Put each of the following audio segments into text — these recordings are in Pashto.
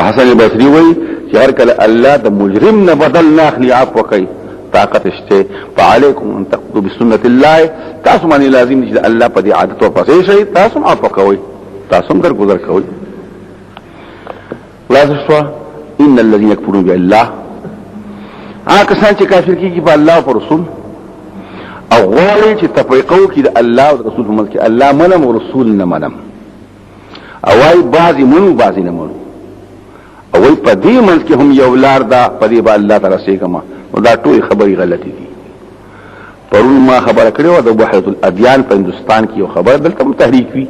حسن بصری وی چې هر کله الله د مجرم نه بدل نه اخلي عفو کوي طاقت شته. فعليكم ان تقضوا بسنة الله، تاسو باندې لازم دي چې الله په دې عادت او پسې شي، تاسو عفو کوئ، تاسو در گذر کوئ. خلاص ان الذين يكفرون بالله، کسان چې کافر کیږي په الله او رسول او غواړي چې تفریقو کې د الله او رسول په منځ کې الله منم او رسول نه منم، او وايي بعضی منو بعضی نه منو، او وايي په دې منځ کې هم یو لار ده، په دې به الله تعالی سي کما، نو دا ټول خبري غلطي دي. پرون ما خبره کړو د وحدت الادیان په هندستان کې یو خبر دلته هم تحریک وی،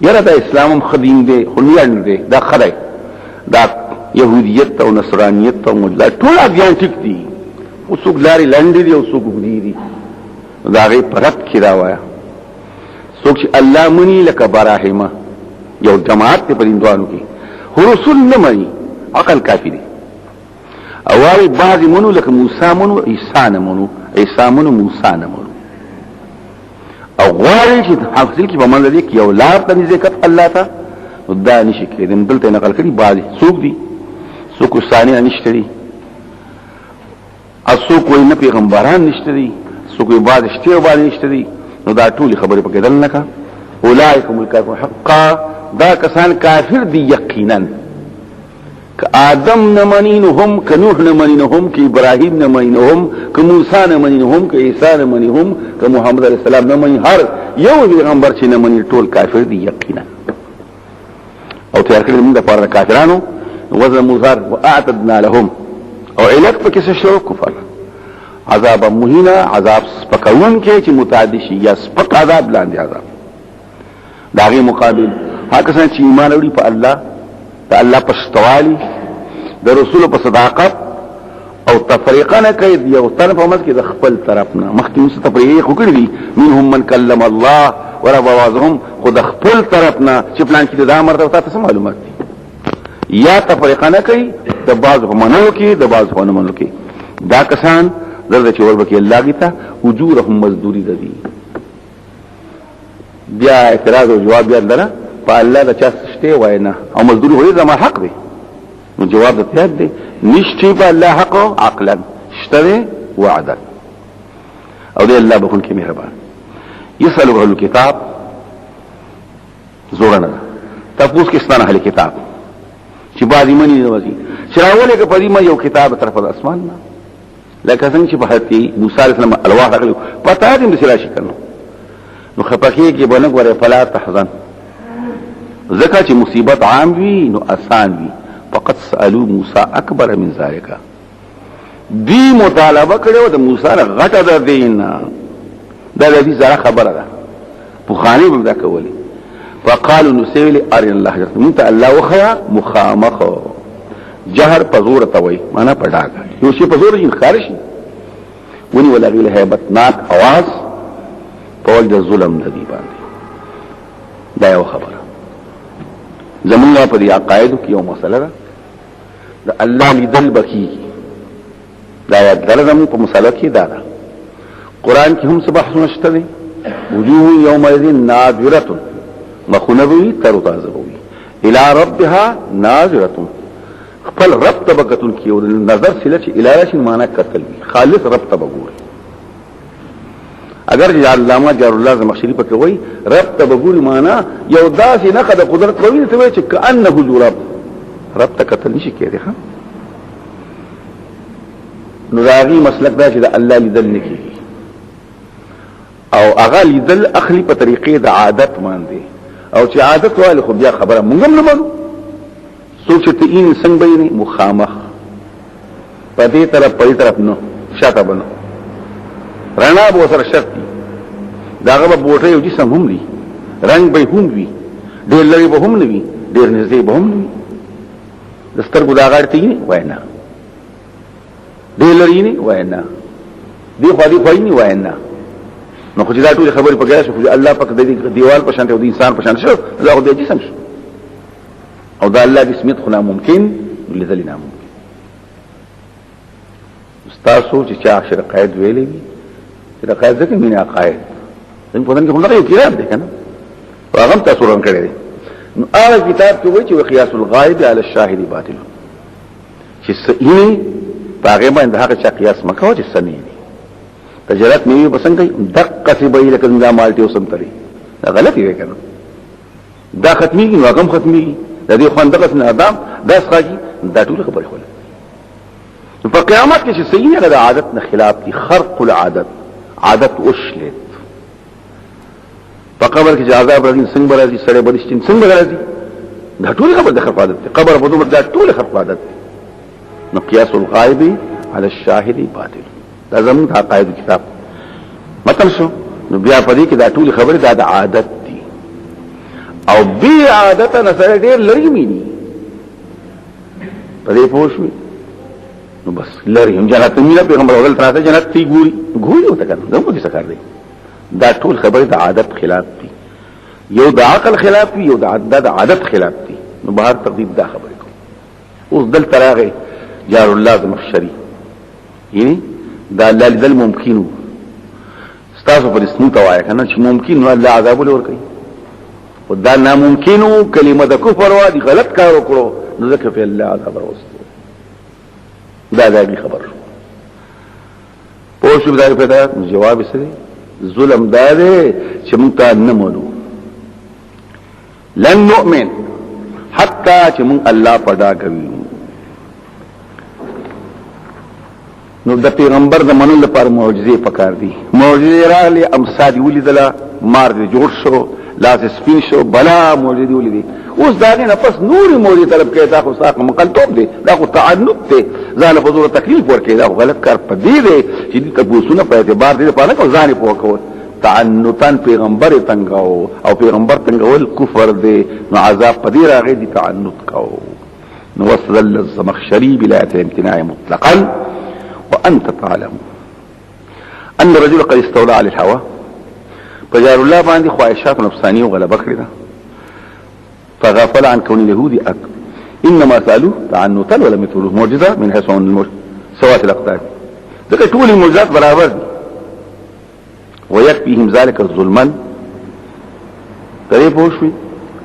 یره د اسلام خدیم دی خلیان دی، دا خدای دا يهوديت او نصرانيت او ملا ټول اديان ټیک دي، او څوک لاري لاندې دي او څوک وګړي دي، دا غي پرد کی راوایا. څوک چې الله مني لکه براهما یو جماعت په پرندوانو کې، هو رسول نه مني عقل کافی دي. او وايي بعض منو لکه موسی منو عیسی نه منو، عیسی منو موسی نه منو، او غواړي چې حاصل کې په منځ کې یو لار ته ذکر الله ته دا نشي کېدم. دلته نقل کړي بعض څوک دي، څوک ثاني نشته دي، اسو کوئی نه پیغمبران نشته دي، څوک بعض شته بعض نشته دي، نو دا ټول خبره پکې دل نه کا. اولئکم الکافرون حقا، دا کسان کافر دي یقینا. ک آدم نه منینهم، ک نوح نه منینهم، ک ابراهیم نه منینهم، ک موسی نه منینهم، ک عیسی نه منینهم، ک محمد علیه السلام نه منی، هر یو پیغمبر چې نه منی ټول کافر دي یقینا. او تیار کړل موږ د پاره کافرانو وزن مزار واعتدنا لهم، او علت پکې څه شو؟ کفر، عذاب مهینا، عذاب سپکون کې چې متعدی شي یا سپک عذاب لاندې عذاب. داغه مقابل هغه څنګه چې ایمان لري په الله، ته الله په استوالی، د رسول په صداقت او تفریقا نه کوي یو طرف هم کې د خپل طرف نه مخکې مست تفریق وکړي، منهم من کلم الله ورب اوازهم، خود خپل طرف نه چې پلان کې دا مرته تاسو معلومات دي، یا تفریقا نه کوي د بعض منو کې د بعض نه منو کې. دا کسان درته چې وربکه الله گیتا اجورهم مزدوری دي. بیا اعتراض او جواب بیا لره په الله د چا شته وای نه، او مزدوری هوی زما حق دی، نو جواب د پیاد دی نشته په الله حق عقلا شته وعدا. او دی الله بخون کې مهربان. يسألوا اهل الكتاب زورنا تاسو کې ستانه اهل کتاب چې بعضی منی نه وځي شراوله کې پدې ما یو کتاب طرف د اسمان نه، لکه څنګه چې په حتی موسی علیه السلام الواح راغلو پتا دې مثلا شي کنه، نو خپکه کې بنګ وره فلا تحزن، ځکه چې مصیبت عام وي نو آسان وي. فقط سالو موسی اکبر من ذالک، دی مطالبه کړو د موسی غټه د دین دا د دې زړه خبره ده، بخاری به دا کولی. فقالوا نسيل ارن الله جل من الله وخيا مخامخ جهر پزور توي معنا پډاګه یو شی پزور یې خارشي ونی ولا غیله hebat ناک आवाज په د ظلم د دی باندې. دا یو خبره زمونږ په دې عقاید کې یو مسله ده، د الله لیدل بکی دا یا درځم په مسله کې دا ده. قران کې هم سبح نشته دي، وجوه يومئذ ناظره مخنبوی تر تازبوی الى ربها ناظرتون، خپل رب تبقتون کی او نظر سله چې الهی معنا قتل وی خالص رب تبغور. اگر علامه جار الله زمخشری پکې وای رب تبغور معنا یو داسې نه قد قدرت کوي ته چې کانه رب رب تقتل نشي کېږي. ها نو راغي مسلک دا چې د الله لیدل نکي، او اغا لیدل اخلي په طریقې د عادت باندې، او چې عادت واله خو بیا خبره مونږ هم نه مانو. سوچ ته این څنګه به مخامخ په دې طرف په دې طرف نو شاته بنو رڼا به سره شرط دي، داغه به بوټه یو جسم هم دي، رنگ به هم وي، ډېر لري به هم نه وي، ډېر نږدې به هم نه وي. د سترګو دا غړتې نه وای نه، ډېر لري نه وای نه، دی خو دې خوای نه وای نه. نو خو چې دا ټول خبرې په ګرځي خو الله پاک د دیوال په شان ته او د انسان په شان شو، دا خو د جسم شو، او دا الله د اسمیت خو ناممکن لیدل ناممکن. استاد سوچ چې عاشر قائد ویلې وي چې دا قائد ځکه مینه قائد څنګه په دې کې هم دا یو کتاب دی کنه، هغه تاسو ران کړی دی نو هغه کتاب کې وایي چې قياس الغائب على الشاهد باطل چې صحیح هغه باندې هغه چې قياس مکو چې سنې تجارت نیوی پسند کوي دقه سی به لکه څنګه مالټي وسم تري دا غلطي وی کنه دا ختمي نو هغه ختمي د دې خوان دغه نه ادم دا ښاجي دا ټول خبره کوله په قیامت کې چې صحیح نه د عادت نه خلاف دي خرق العادت عادت وشلت په قبر کې عذاب راځي څنګه راځي سره بدشتين څنګه راځي دا ټول خبره د خرق عادت قبر په دومره دا ټول خرق عادت نو قياس الغائب على الشاهد باطل دا زمون دا قاعده کتاب مطلب شو نو بیا پدې کې دا ټول خبره دا د عادت دي او بی عادت نه سره ډېر لري ميني پدې پوښوي نو بس لري هم جنت مینا پیغمبر اول تراته جنت تی ګوري وته کنه دا مو دې څه کار دی دا ټول خبره د عادت خلاف دي یو د عقل خلاف دي یو د عادت خلاف دي نو بهر تقدید دا خبره کوم اوس دل تراغه جار الله زمخشري یعنی دا لذل ممکنو ستاسو پر اسمو توای کنه چې ممکن نو الله عذاب ور کوي او دا ناممکنو کلمه د کفر وا دي غلط کار وکړو نو ځکه په الله عذاب ورسته دا دې خبر پوه شو دا پیدا جواب سره ظلم دا دی چې موږ ته نه مونږ لن نؤمن حتا چې موږ الله پدا کوي نو د پیغمبر د منلو لپاره معجزې پکار دي معجزې راغلي امثال ولیدله مار دې جوړ شو لاس سپین شو بلا معجزې ولیدي اوس دا نه پس نور معجزې طلب کوي دا خو ساق مقلتوب دي دا خو تعنت دي ځان په زور تکلیف ورکړي دا غلط کار پدې دي چې دې تبوسونه په اعتبار دې په نه کو ځان په وکول تعنتان پیغمبر تنگاو او پیغمبر تنگاول کفر دي نو عذاب پدې راغی دي تعنت کو نو وصل الزمخشري بلا امتناع مطلقا وأنت تعلم أن الرجل قد استولى على الهوى فجار الله باندې خواهشات نفسانية وغلبة كده فغفل عن كون اليهود إنما سألوه تعنتا ولم يتولوه معجزة من حيث عن سوات الأقدار ذلك طول المعجزات برابر دي ويكفيهم ذلك الظلمان قريب وشوي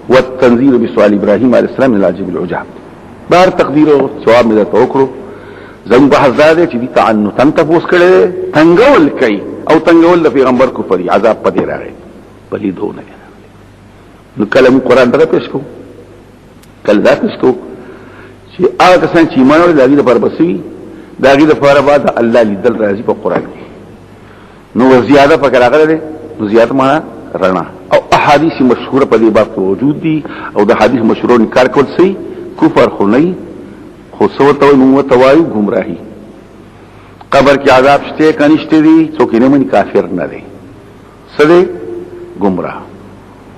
والتنزيل بسؤال إبراهيم عليه السلام من العجيب العجاب بار تقديره سواب من توكره زم بحث داده چې دي تعنتن تفوس کړي تنگول کوي او تنگول د پیغمبر کو پري عذاب پدې راغی بلی دونه نو کلم قران دغه پېښ کو کله دا پېښ کو چې هغه کسان چې ایمان ورته دغه پر بسوي دغه د فار بعد الله لیدل راځي په قران کې نو زیاده پکې راغله نو زیات معنا رڼا او احادیث مشهوره په دې باب موجود دي او د حدیث مشهور انکار کول سي کفر خو نه خو سوته نو توایو گمراهی قبر کې عذاب شته کنيشته دي څوک نه من کافر نه دي سده گمراه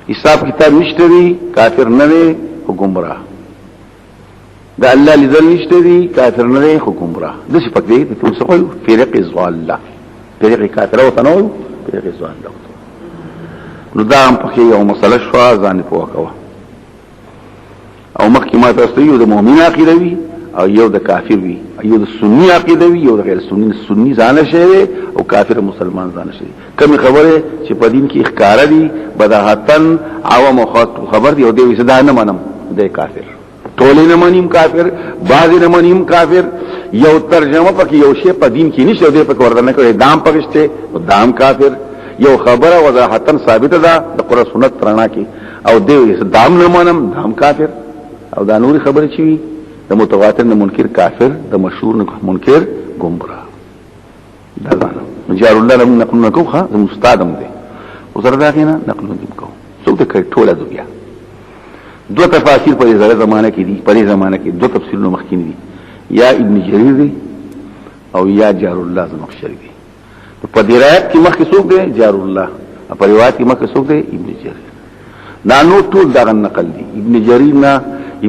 حساب کتاب نشته دي کافر نه دي خو گمراه دا الله لذل نشته دي کافر نه دي خو گمراه د څه پکې دي تاسو خو فرق ضاله فرق کافر او تنو فرق ضاله نو دا هم پکې یو مسله شو ځان په وکوه او مخکې ما تاسو یو د مؤمن عقیده وی او یو د کافر وی یو د سنی عقیده وی یو د غیر سنی ځان شي او کافر مسلمان ځان شي کوم خبره چې په دین کې اخکار دي بداهتن عوام خبر دی او دوی صدا نه منم د کافر ټول نه منیم کافر بعض نه منیم کافر یو ترجمه پکې یو شی په دین کې نشته دی په ورته کوي دام پکشته او دام کافر یو خبره وضاحتن ثابت ده د قرآن سنت ترنا کې او دوی دام نه منم دام کافر او دا نور خبره چی د متواتر نه منکر کافر د مشهور نه منکر گمراه دا ځان جار الله لم نقل نکوخه مستادم دي وزر دا کینا نقل نکو څو ته کوي ټوله دنیا دو تفاسیر په دې زمانه کې دي په دې زمانه کې دو تفسیرونه مخکینی دي یا ابن جرير دي او یا جار الله زمخشري دي په دې روایت کې مخکې څوک دي جار الله په روایت کې مخکې څوک دي ابن جرير نانو ټول دا نقل دي ابن جرير نه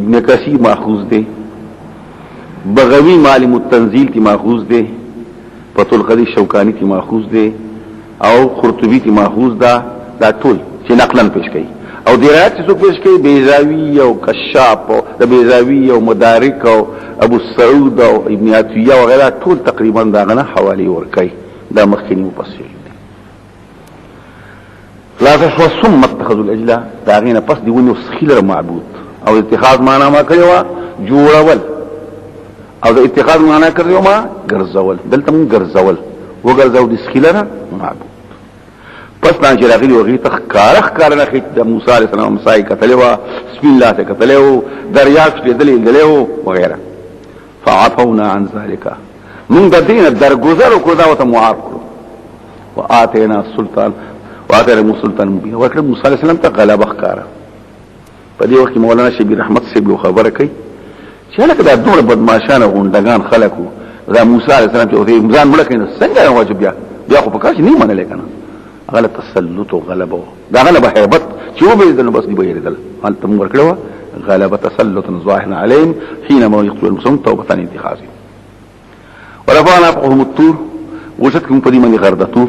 ابن کثیر ماخوذ دي بغوی معلم التنزیل کی ماخوذ دے فتح القدیر شوکانی کی ماخوذ دے او قرطبی کی ماخوذ دا ټول چې نقلن پیش کړي او درایت چې څوک پیش کړي بیزاوی او کشاف او د بیزاوی او مدارک او ابو سعود او ابن عطیه او غیره ټول تقریبا دا غنه حوالی ور کوي دا مخکینی مفسر لا تشوا ثم اتخذوا الاجل داغینا پس دی ونیو سخیل معبود او اتخاذ معنا ما کړو جوړول او د اتخاذ معنا کړو ما ګرځول دلته مون ګرځول وګرځاو د سخیلره معبود پس نه چې راغلی وغي تخکار نه خېټ د موسی عليه السلام مسای کتلوا بسم الله ته کتلو دریاف دې دلیل وغيرها فعفونا عن ذلك من د دین درگذر کو دا وته معاف کړو واتینا السلطان واتینا السلطان مبین ورکړ موسی عليه السلام ته غلبه ښکارا په دې وخت مولانا شبیر رحمت صاحب خبره کوي چې لکه دا دوه بدمعشانه غونډګان خلکو دا موسی عليه السلام ته ځان مړ کړي څنګه واجب بیا خو پکې نه منل کنه غلط تسلط وغلبه دا غلبه هيبت چې وبې دنه بس دی بهیدل انت موږ کړو غلبه تسلط ظاهر عليهم حينما يقتل المسلمون توبه انتخاذ ورفعنا فوقهم الطور وجدكم قديما لغرد طور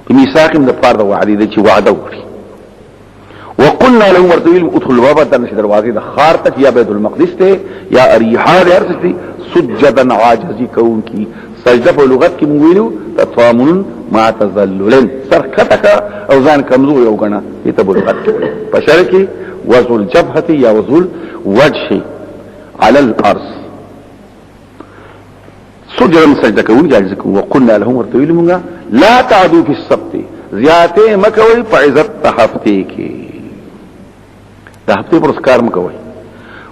بميثاقهم د پاره د وعده دي چې وعده وکړي وقلنا لهم ارتويل ادخلوا الباب درنه دروازه د خار تک یا بیت المقدس ته یا اريحا ارتدي سجدا عاجزي كون کی سجده په لغت کې موږ ویلو تطامن مع تذلل سرکتک او ځان کمزور یو غنا ته په لغت کې په شرع کې وضع الجبهه یا وضع الوجه على الارض سجدا سجده كون جالسكم وقلنا لهم ارتويل موږ لا تعدوا في السبت زیاته مکوي په عزت هفته کې د هفته پر اسکار مکوي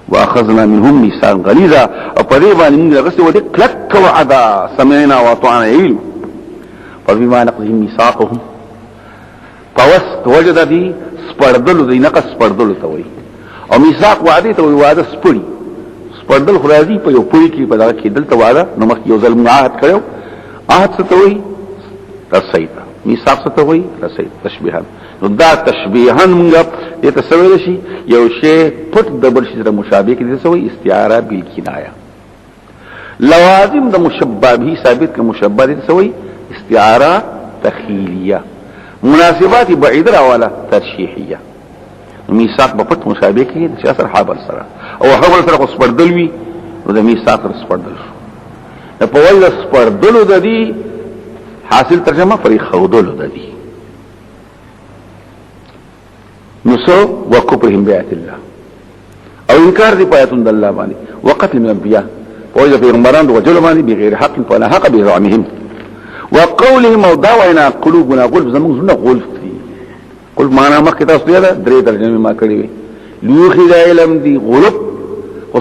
واخذنا منهم ميثاقا غليظا او په دې باندې موږ غسه ودی کلک وعدا سمعنا واطعنا يلو فبما نقضهم ميثاقهم فوست وجد دي سپردل دي نقص سپردل ته وي او ميثاق وعده ته وعده سپړي سپردل خرازي په یو پوي کې په دغه کې دلته وعده نو مخ یو ظلم عهد کړو عهد څه ته وي رسید ميثاق څه ته وي رسید تشبيها نو دا تشبيها موږ دې تسویل شي یو شی پټ د بل شي سره مشابه کې دي سوی استعاره بالکنایه لوازم د مشبہ به ثابت ک مشبہ دي سوی استعاره تخیلیه مناسبات بعیده راواله ترشیحیه ميثاق په پټ مشابه کې د اثر حابل سره او حابل سره خو سپردلوي نو د ميثاق سره سپردل په وایي سپردلو د دې حاصل ترجمه پرې خودلو د دې نسو وکفرهم بیات الله او انکار دی پایتون د الله باندې وقتل من الانبیاء وایي پیغمبران د وجل باندې بغیر حق فلا حق بزعمهم وقولهم او دعونا قلوبنا غلف زمون زنه غلف دي قل معنا مخکې تاسو ته درې ترجمه ما کړې وي لوخي د علم دی غلف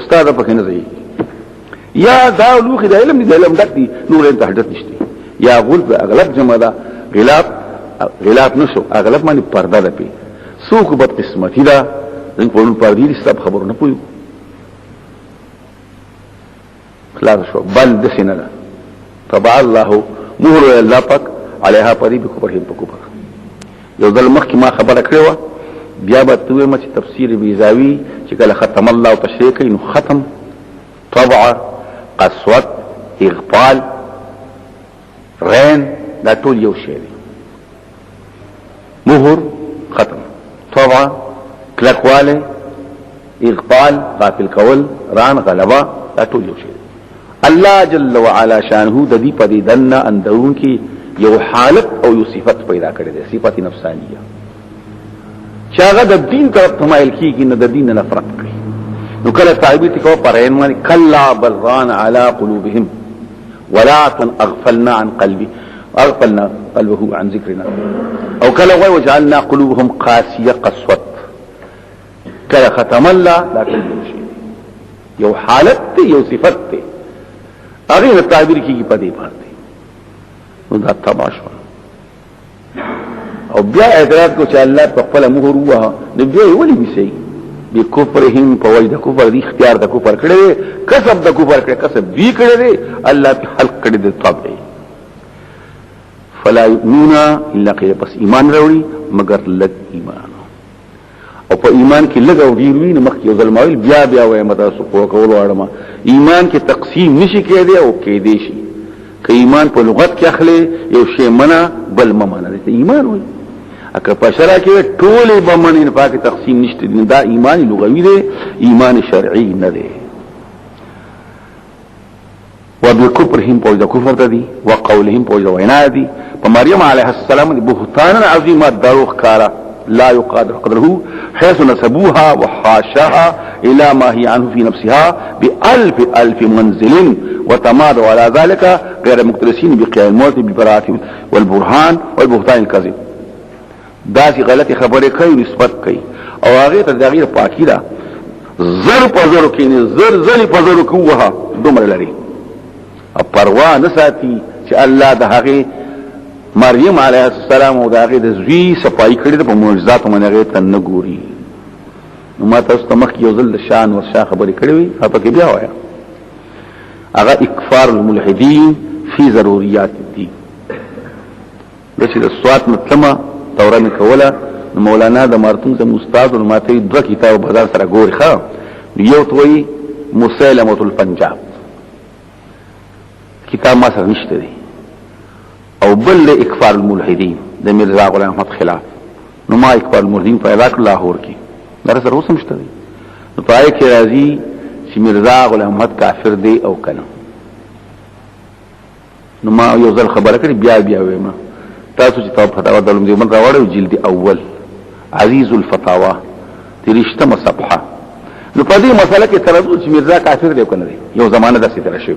استاد په کنه زی یا دا لوخي د علم دی د علم دک دي نور انت حدث نشته یا غلف اغلب جمع دا غلاف نشو اغلب معنی پرده ده پی سوک بد قسمتی دا دن پرون پردی لستا بخبرو نپویو خلاص شو بل دسینا دا طبع الله مهر اللہ پاک علیها پری بکبرهم پکبر یو دل مخ کی ما خبر اکڑیوا بیا باتوی ما چی تفسیر بیزاوی چی کل ختم اللہ و تشریکی نو ختم طبع قصوت اغفال غین دا ټول یو شی دی مهر ختم طبعا کلکواله اغفال غافل کول ران غلبا دا ټول یو شی دی الله جل وعلا شانه د دې پدې دنه اندون کې یو حالت او یو صفت پیدا کړی دی صفت نفسانیه چاغه د دین طرف تمایل کیږي نه د دین نفرت کوي نو کله تعبیر کو پرین باندې کلا بل ران علی قلوبهم ولا اغفلنا عن قلبي اغفلنا قلبه عن ذكرنا او كلا وجعلنا قلوبهم قاسيه قسوت كلا ختم الله لا كل شيء یو حالت یو صفت ته هغه تعبیر کیږي په دې باندې نو دا تماشا او بیا اعتراض کو چې الله په خپل مهر وه نو بیا ولي بيسي بکفرهم په وجه کفر دي اختیار د کفر کړي کسب د کفر کړي کسب دی کړي الله په خلق کړي د طبع فلا يؤمنون الا قيل بس ایمان راوړي مگر لګ ایمان او په ایمان کې لګ او ډیروي نو مخکې ظلمایل بیا وای متا سو کو کول واړم ایمان کې تقسیم نشي کېدی او کېدی شي که ایمان په لغت کې اخلي یو شی منع بل ممنع دی ایمان وای اکه په شرع کې ټول به منع نه پاکه تقسیم نشته دا ایمان لغوي دی ایمان شرعي نه دی وبكفرهم پوجا کفر دی وقولهم پوجا وینا دی مريم عليه السلام بهتانا عظيما دروخ كارا لا يقدر قدره حيث نسبوها وحاشاها الى ما هي عنه في نفسها بألف منزل وتمادوا على ذلك غير مقترسين بقيام الموت بالبراءة والبرهان والبهتان الكذب داسي غلط خبره کوي نسبت کوي او هغه ته دغه پاکی دا زر پزرو کینی زر پزرو کوه دومره لري او پروا نه ساتي چې الله د هغه مریم علیه السلام او دغه د زوی صفای کړی په معجزات باندې ته نه ګوري نو ما تاسو ته مخ یو ځل شان او شا خبرې کړې وي هغه کې بیا وایا هغه اکفار الملحدین فی ضروریات الدین د چې د سوات مطلمه دوره مې کوله مولانا د مارتون زم استاد او ماته دوه کتاب بازار سره ګوري ښا یو توي مسلمه الپنجاب کتاب ما سره نشته دی او بل اکفار الملحدین د مرزا غلام احمد خلاف نو ما اکفار الملحدین په عراق لاهور کې در سره اوس مشته دی نو پای کې راځي چې مرزا غلام احمد کافر دی او کنه نو ما یو ځل خبره کړې بیا وایم تاسو چې تاسو فتاوا د علم دیوبند راوړو جلد اول عزیز الفتاوا ترشتمه صفحه نو په دې مسله کې تردد چې مرزا کافر دی کنه دی یو زمانه داسې تر شي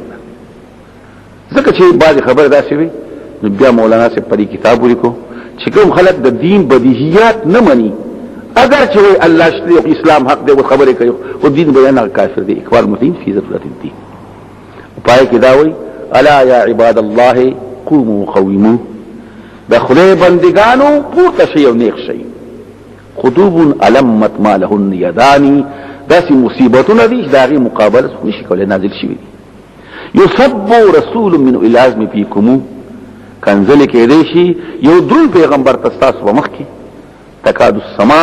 ځکه چې بعض خبره داسې وي نو بیا مولانا سے پری کتاب ولیکو چې کوم خلک د دین بدیهیات نه مني اگر چې وي الله شته او اسلام حق دی او خبره کوي او دین بیان کافر دی اکبر مدین فی ضرورت الدین پای کې دا وایي الا یا عباد الله قوموا قوموا د خدای بندگانو پورته شي او نیک شي خطوب علمت ما لهن یدانی داسې مصیبتونه دي داغي مقابله نشي کولای نازل شي یصب رسول من الازم فیکم کنزل کې دی شي یو دل پیغمبر تاسو مخ کې تکاد السما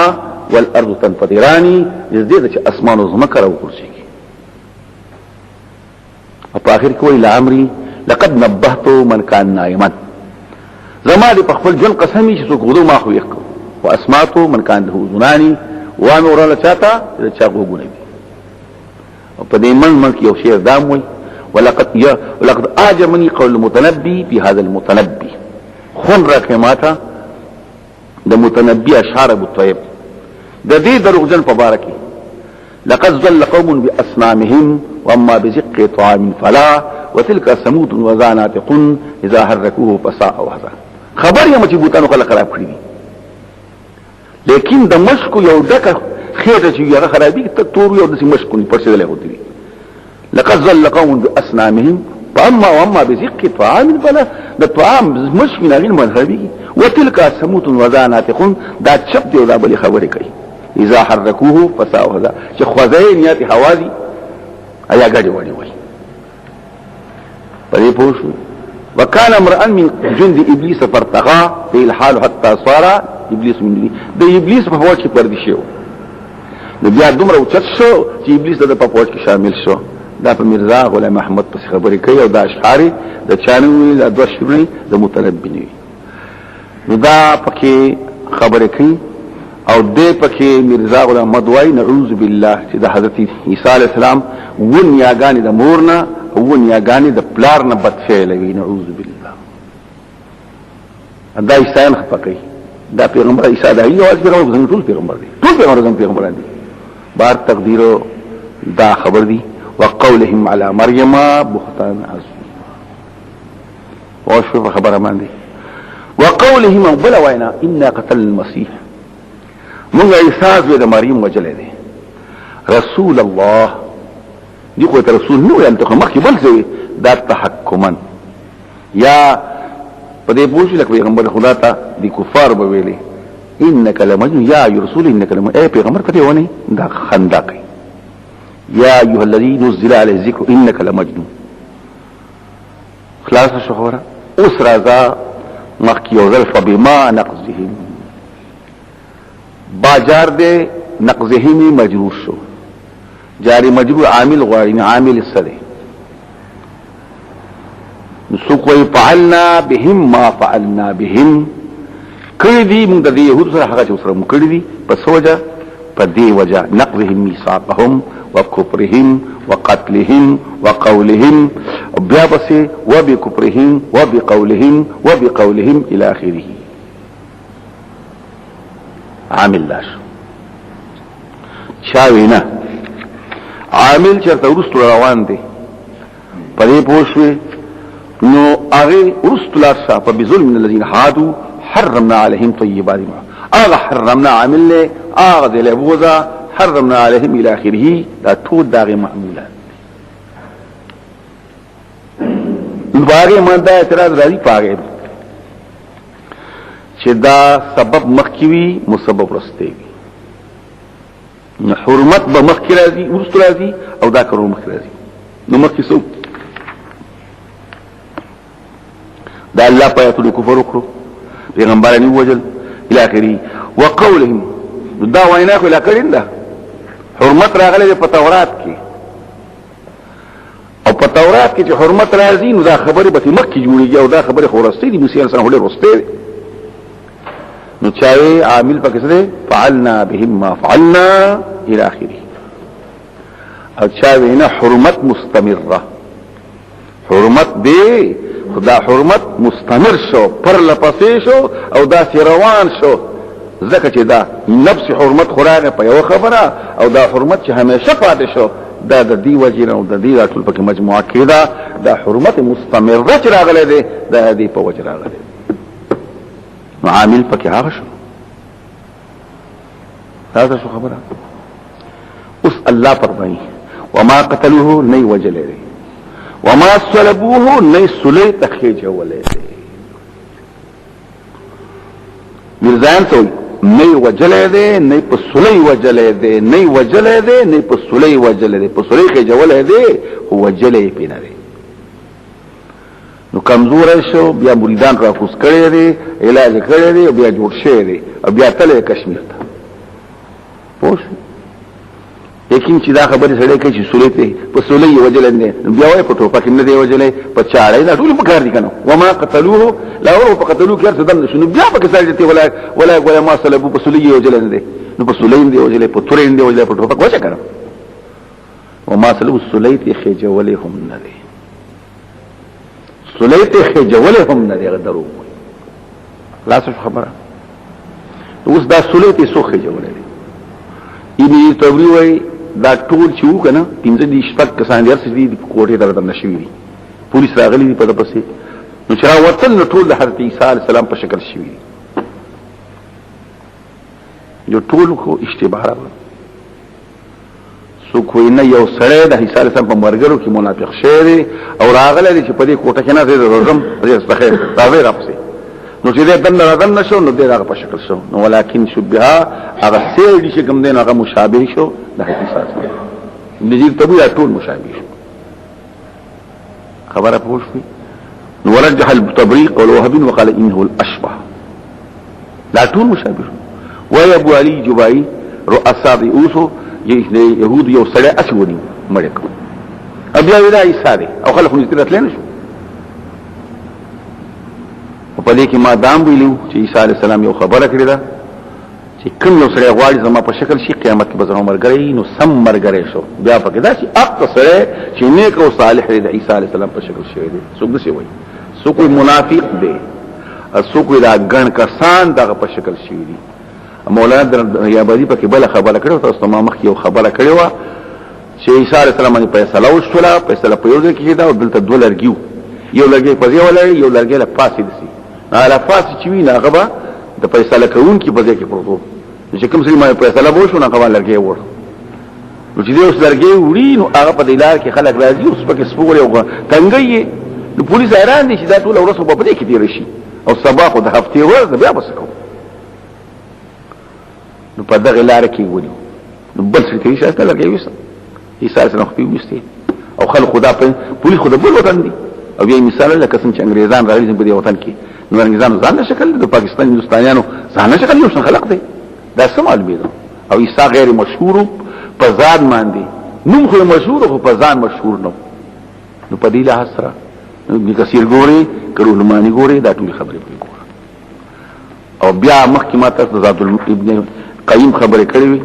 والارض تنفطران یزدید چې اسمان او زمکه راو کرسي په اخر کې وی لامري لقد نبهت من كان نائما زما دي په خپل جن قسمي چې څوک غدو ما خو یې واسمعت من كان له اذنان وامر له چاته چې چا غوګونه او په دې من کې یو شعر دام وي ولقد اعجبني قول المتنبي في هذا المتنبي خن رکماتا د متنبي اشعار ابو طيب د دې دروغجن په باره کې لقد ظل قوم باصنامهم واما بزق طعام فلا وتلك سموت وزاناتق اذا حركوه فساء وهذا خبر یم چې بوتانو خلک خراب کړی دي لیکن د مشکو یو دغه خېټه چې یو خرابې ته تور یو د مشکو نه پرڅې له هوتي لقد ظل قوم باصنامهم واما بزق طعام فلا د طعام مش من غیر مذهبي وتلك سموت وزاناتق دا چپ دی دا بل خبره کوي اذا حركوه فساء وهذا چې خوځي نیت حوادي ایا غاډي وړي وای پدې پوښو وكان امرا من جند ابليس فرتقى في الحال حتى صار ابليس من د ابلیس په وجه کې پردي شو د بیا دومره اوچت شو چې ابلیس د په وجه کې شامل شو دا په مرزا غلام احمد په خبرې کوي او دا اشعار د چانوي د دوه شوري د متنبي نو دا پکې خبرې کوي او دې پکې مرزا غلام احمد وايي نعوذ بالله چې د حضرت عیسی علی السلام ونیاګانی د مورنا ونیاګانی د پلار نه بد فعل وي نعوذ بالله دا عیسایان خپکې دا پیغمبر عیسی دا یو پیغمبر زموږ ټول پیغمبر دي ټول پیغمبران دي بار تقدیر دا خبر دي وقولهم على مريم بهتان عظيم واشوف خبر امان دي وقولهم بلا وینا انا قتل المسيح من عیسی د مریم وجلې دي رسول الله دي قوت رسول نو ينتقم مخي بل زي دا تحكما یا پدې پوښتنه لکه پیغمبر خدا ته دي کفار به ویلي انك لمجنون يا رسول انك لمجنون اي پیغمبر ته ونی دا خندق يا ايها الذي نزل عليه الذكر انك لمجنون خلاص شهوره اسرا ذا مخي وظرف بما نقضهم باجار دے نقضهم مجرور شو جاری مجرور عامل غاری عامل الصدر نسوق وی فعلنا بهم ما فعلنا بهم کړي دي موږ د يهودو سره هغه چې سره موږ کړي دي پس وجه په دې وجه نقضهم ميثاقهم وكفرهم وقتلهم وقولهم بیا بس وبكفرهم وبقولهم وبقولهم الى اخره عامل لاش شاوینا عامل چرته ورستو روان دي پدې پوښوي نو هغه ورستو لارسا په بظلم من الذين هادوا حرمنا عليهم طيبات هغه حرمنا عامل له هغه د لبوزا حرمنا عليهم الى اخره دا ټول داغه معموله باغه مندا اعتراض راځي پاغه چې دا سبب مخکوي مسبب رسته وي نو حرمت به مخکې راځي ورستو راځي او دا کارو مخکې راځي نو مخکې سو دا الله په یاتو کفر وکړو پیغمبرانو وجل الى اخره وقولهم دا وینا خو لا کړین دا حرمت راغله په تورات کې او په تورات کې چې حرمت راځي نو دا خبره به مخکې جوړیږي او دا خبره خو رسته دي موسی علیه السلام له رسته نو چاوي عامل پکې سره فعلنا بهم ما فعلنا الى اخره او چاوي نه حرمت مستمره حرمت دی خدا حرمت مستمر شو پر لپسې شو او دا روان شو ځکه چې دا نفس حرمت خوراغه په یو خبره او دا حرمت چې همیشه پاتې شو دا د دې وجه او د دې ټول پکې مجموعه کېده دا حرمت مستمره چې راغله ده د دې په وجه راغله عامل پکې هغه شو دا شو خبره اوس الله فرمایي وما قتلوه نه وجلې وما صلبوه نه سلې تخیجه ولې مرزان ته نه وجلې ده نه په سلې وجلې ده نه وجلې ده نه په سلې وجلې ده په سلې کې جولې ده هو وجلې پینه نو کمزور شو بیا مریدان را کوس کړي دي علاج کړي دي بیا جوړ شي دي او بیا تل کشمیر ته پوه لیکن چې دا خبره سره کوي چې سولته په سولې وجل نه بیا وای په ټوپک نه دی وجلې په چاړې دا ټول مکار دي کنه وما قتلوه لا ورو په قتلوه کې ارتدل شنو بیا په کسالته ولا ما صلبو په سولې وجل نه دي نو په سولې دی وجلې په تورې دی وجلې په ټوپک وځه کړه وما صلبو سولې خجولې هم نه دي سلیته خجوله هم نه دی درو لاس خبره اوس دا سلیته سو خجوله دی اینی تبری وای دا ټول چې وکنه پنځه دي شپږ کسان درس دي کوټه درته نشوي دي پولیس راغلي دي په دپسې نو چې راوتل ټول د حضرت عیسی علی السلام په شکل شوی یو ټول کو اشتباه راغله سو کوئی نه یو سره د عیسی علی السلام په مرګرو کې منافق شه او راغله چې په دې کوټه کې نه زه روزم دې استخیر راوي راپسې نو چې دې دن نشو نو دې راغه په شکل شو نو ولکن شبهه هغه سیر دي چې کوم دین هغه مشابه شو د عیسی علی السلام نذیر تبوی ټول مشابه شو خبره پوښتنه نو ورجح التبريق والوهابين وقال انه الاشبه لا ټول مشابه و ابو علي جبائي رؤساء اوسو يهود یو سړی اسونی مړک بیا ویلا عیسی دی او خلک نو سترت لنه شو په دې کې ما دام ویلو چې عیسی علی السلام یو خبره کړې ده چې کوم یو سړی غواړي زما په شکل شي قیامت کې به زما مرګري نو سم مرګري شو بیا پکې دا چې اقصره چې نیک او صالح دی د عیسی علی السلام په شکل شوی دی څوک څه وایي څوک منافق دی څوک دا ګڼ کسان دغه په شکل شوی دی مولانا یابادی په کې بل خبره کړو تاسو ما مخ یو خبره کړو چې عیسی علی السلام باندې فیصله وشوله فیصله په یو ځای کې دا دلته دوه لرګیو یو لرګي په ځای ولري یو لرګي له پاسې دي نه لا پاسې چې وینا غبا د فیصله کوونکی په ځای کې پروتو چې کوم څه ما فیصله وشو نه غوا لرګي وړ نو چې دې اوس لرګي وړي نو هغه په دلار کې خلک راځي اوس په کې سپور یو تنګي نو پولیس حیران دي چې دا ټول ورسو په دې کې دی رشي او سبا خو د هفتې ورځ بیا بسکو نو په دغه لار کې ونیو نو بل څه کوي چې لرګي وسه عیسی السلام خو پیوستي او خلک خدا په پولیس خدا بل وطن دي او یې مثال لکه څنګه چې انګريزان راځي په دې وطن کې نو انګريزان ځان شکل د پاکستان هندستانيانو ځان شکل یو څنګه خلق دي دا سم معلومه ده او عیسی غیر مشهور په ځان باندې نوم خو مشهور خو په ځان مشهور نو په دې له حسره نو کثیر ګوري کړو لمانی ګوري دا ټول خبرې کوي او بیا مخکې ما تاسو ذات ابن قیم خبرې کړې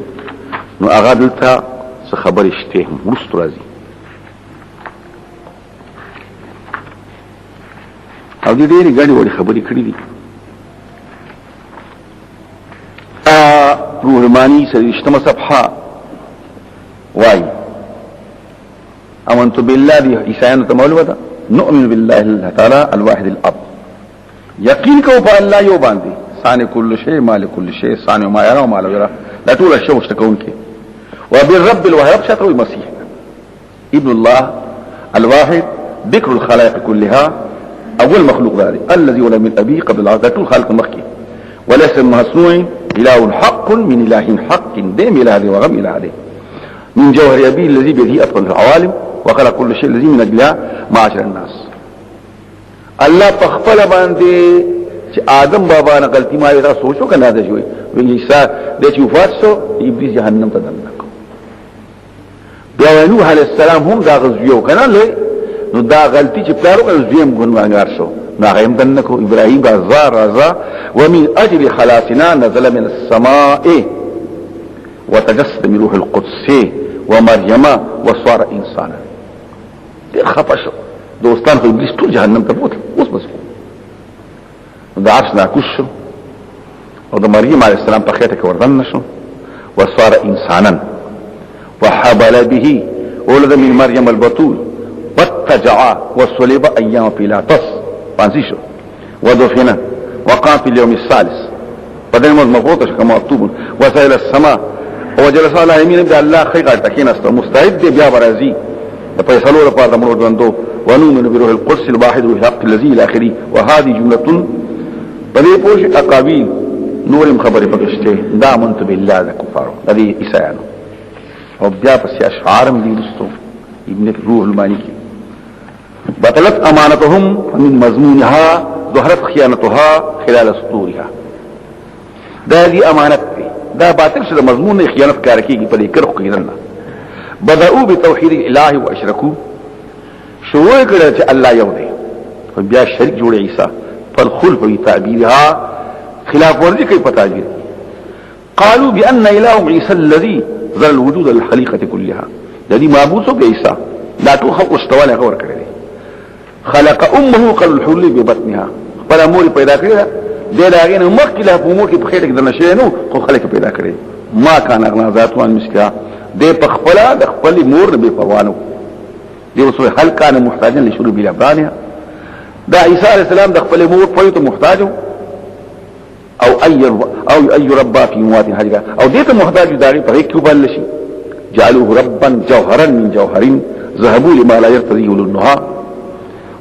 نو هغه دلته څه خبرې شته هم وروسته راځي. او دې ډېرې ګڼې وړې خبرې کړې دي. روح المانی 30 صفحه وايي امنت بالله دي عیسایانو ته معلومه ده نؤمن بالله الله تعالی الواحد الاب یقین کو په الله یو باندې ثاني كل شيء مالك كل شيء ثاني ما يرى وما لا يرى لا ټول شی مشتکون کې وبالرب الواحد شطر المسيح ابن الله الواحد ذكر الخلائق كلها اول مخلوق ذلك الذي ولم من ابي قبل العرض طول خالق مخكي وليس مصنوع اله حق من اله حق دم اله وغم اله من جوهر ابي الذي بيده اتقن العوالم وخلق كل شيء الذي من اجلها معاشر الناس الله تخفل باندې چې آدم بابا نه غلطي ما یې سوچو کنه دا شوی وی عیسی د چې وفات شو ابلیس جهنم ته دننه بیا نوح علیہ السلام هم دا غزيو کنه لوی نو دا غلطي چې پلارو غزيم ګناګار شو ناغیم دنکو ابراهیم غزار رضا ومن اجل خلاصنا نزل من السماء وتجسد من روح القدس ومريم وصار انسانا دیر خفشو دوستان خو ابلیس ټول جهنم ته بوتل اوس بس دا عرش ناکوش شو او دا مریم علیہ السلام په خېټه کې وردن نشو وصار انسانا وحبل به ولد من مريم البتول واتجع وصلب ايام بيلاطس فانسي شو ودفن وقام في اليوم الثالث بدل مضبوط كما مكتوب وسائل السماء وجلس على يمين الله خير تكين است مستعد بیا برازي د فیصلو لپاره د مرود وندو ونؤمن بروح القدس الواحد والحق الذي الى اخره وهذه جمله بلې پوش اقاویل نورم خبره پکشته دا منت بالله د کفارو الذي عیسایانو او بیا پس اشعارم دي رستو ابن روح المانی کی بطلت امانتهم من مضمونها ظهرت خیانتها خلال سطورها دا دی امانت دی دا باطل شد مضمون خیانت کار کیږي په دې کرخ کې نه بدأوا بتوحید الاله واشركوا شروع کړه چې الله یو دی او بیا شریک جوړ عیسی فالخلف في تعبيرها خلاف ورزي کوي په تعبیر قالوا بان اله عيسى الذي ذل الوجود الخليقه كلها الذي معبود سو عيسى لا تو خلق استواله غور کړی خلق امه قبل الحل ببطنها پر امور پیدا کړی د لاغین مخکله په مو کې په خېټه کې د نشه نو خو خلق پیدا کړی ما کان اغنا ذاتوان مسکا د پخپلا د خپل مور به پروانو دی وسو هل کان محتاجا لشرب الابانها دا عیسی علیہ السلام د خپل مور په ته محتاج او اي رب في موات حاجه او دې ته محتاج داغي په کې وبال شي جعلوه ربا جوهرا من جوهرين ذهبوا لما لا يرتضيه للنها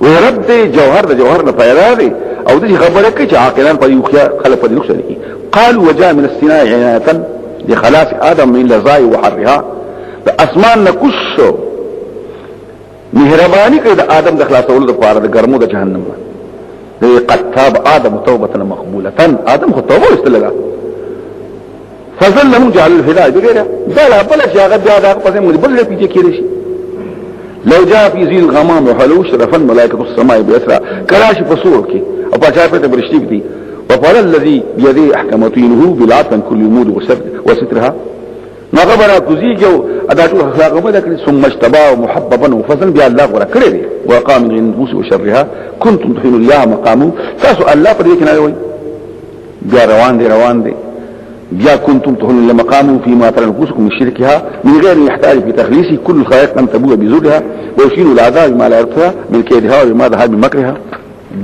ورب دې جوهر د جوهر نه پیدا دی او دې خبره کوي چې عاقلان په یو خلق په نقص لري قالوا وجاء من السماء عنايه لخلاص ادم من لظاء وحرها د اسمان نکشو مهرباني کوي د ادم د خلاصولو لپاره د ګرمو د جهنم نه قد تاب ادم توبه مقبوله ادم خو توبه استلګه فظلهم جعل الهدايه بغيره دا لا بل شي هغه بیا دا پسې موږ بل پیچې کېږي لو جاء في ذي الغمام وحلو شرفا ملائكه السماء باسرا كلاش فصور کې او په چا په برشتي دي وقال الذي بيده احكام طينه بالعطن كل يمود وسترها ما خبره کوزیږي ادا ټول اخلاق په دکې ثم اشتبا ومحببا وفضل بیا الله ورا کړی دی وقام من النفوس وشرها كنتم تحينوا الله مقامه تاسو الله په دې کې نه وي بیا روان دي بیا كنتم تحينوا الله مقامه فيما ترى نفوسكم من شركها من غير يحتاج في تخليصه كل الخلائق ان تبوء بزورها ويشيل العذاب ما لا يرتها من كيدها وما ذهب من مكرها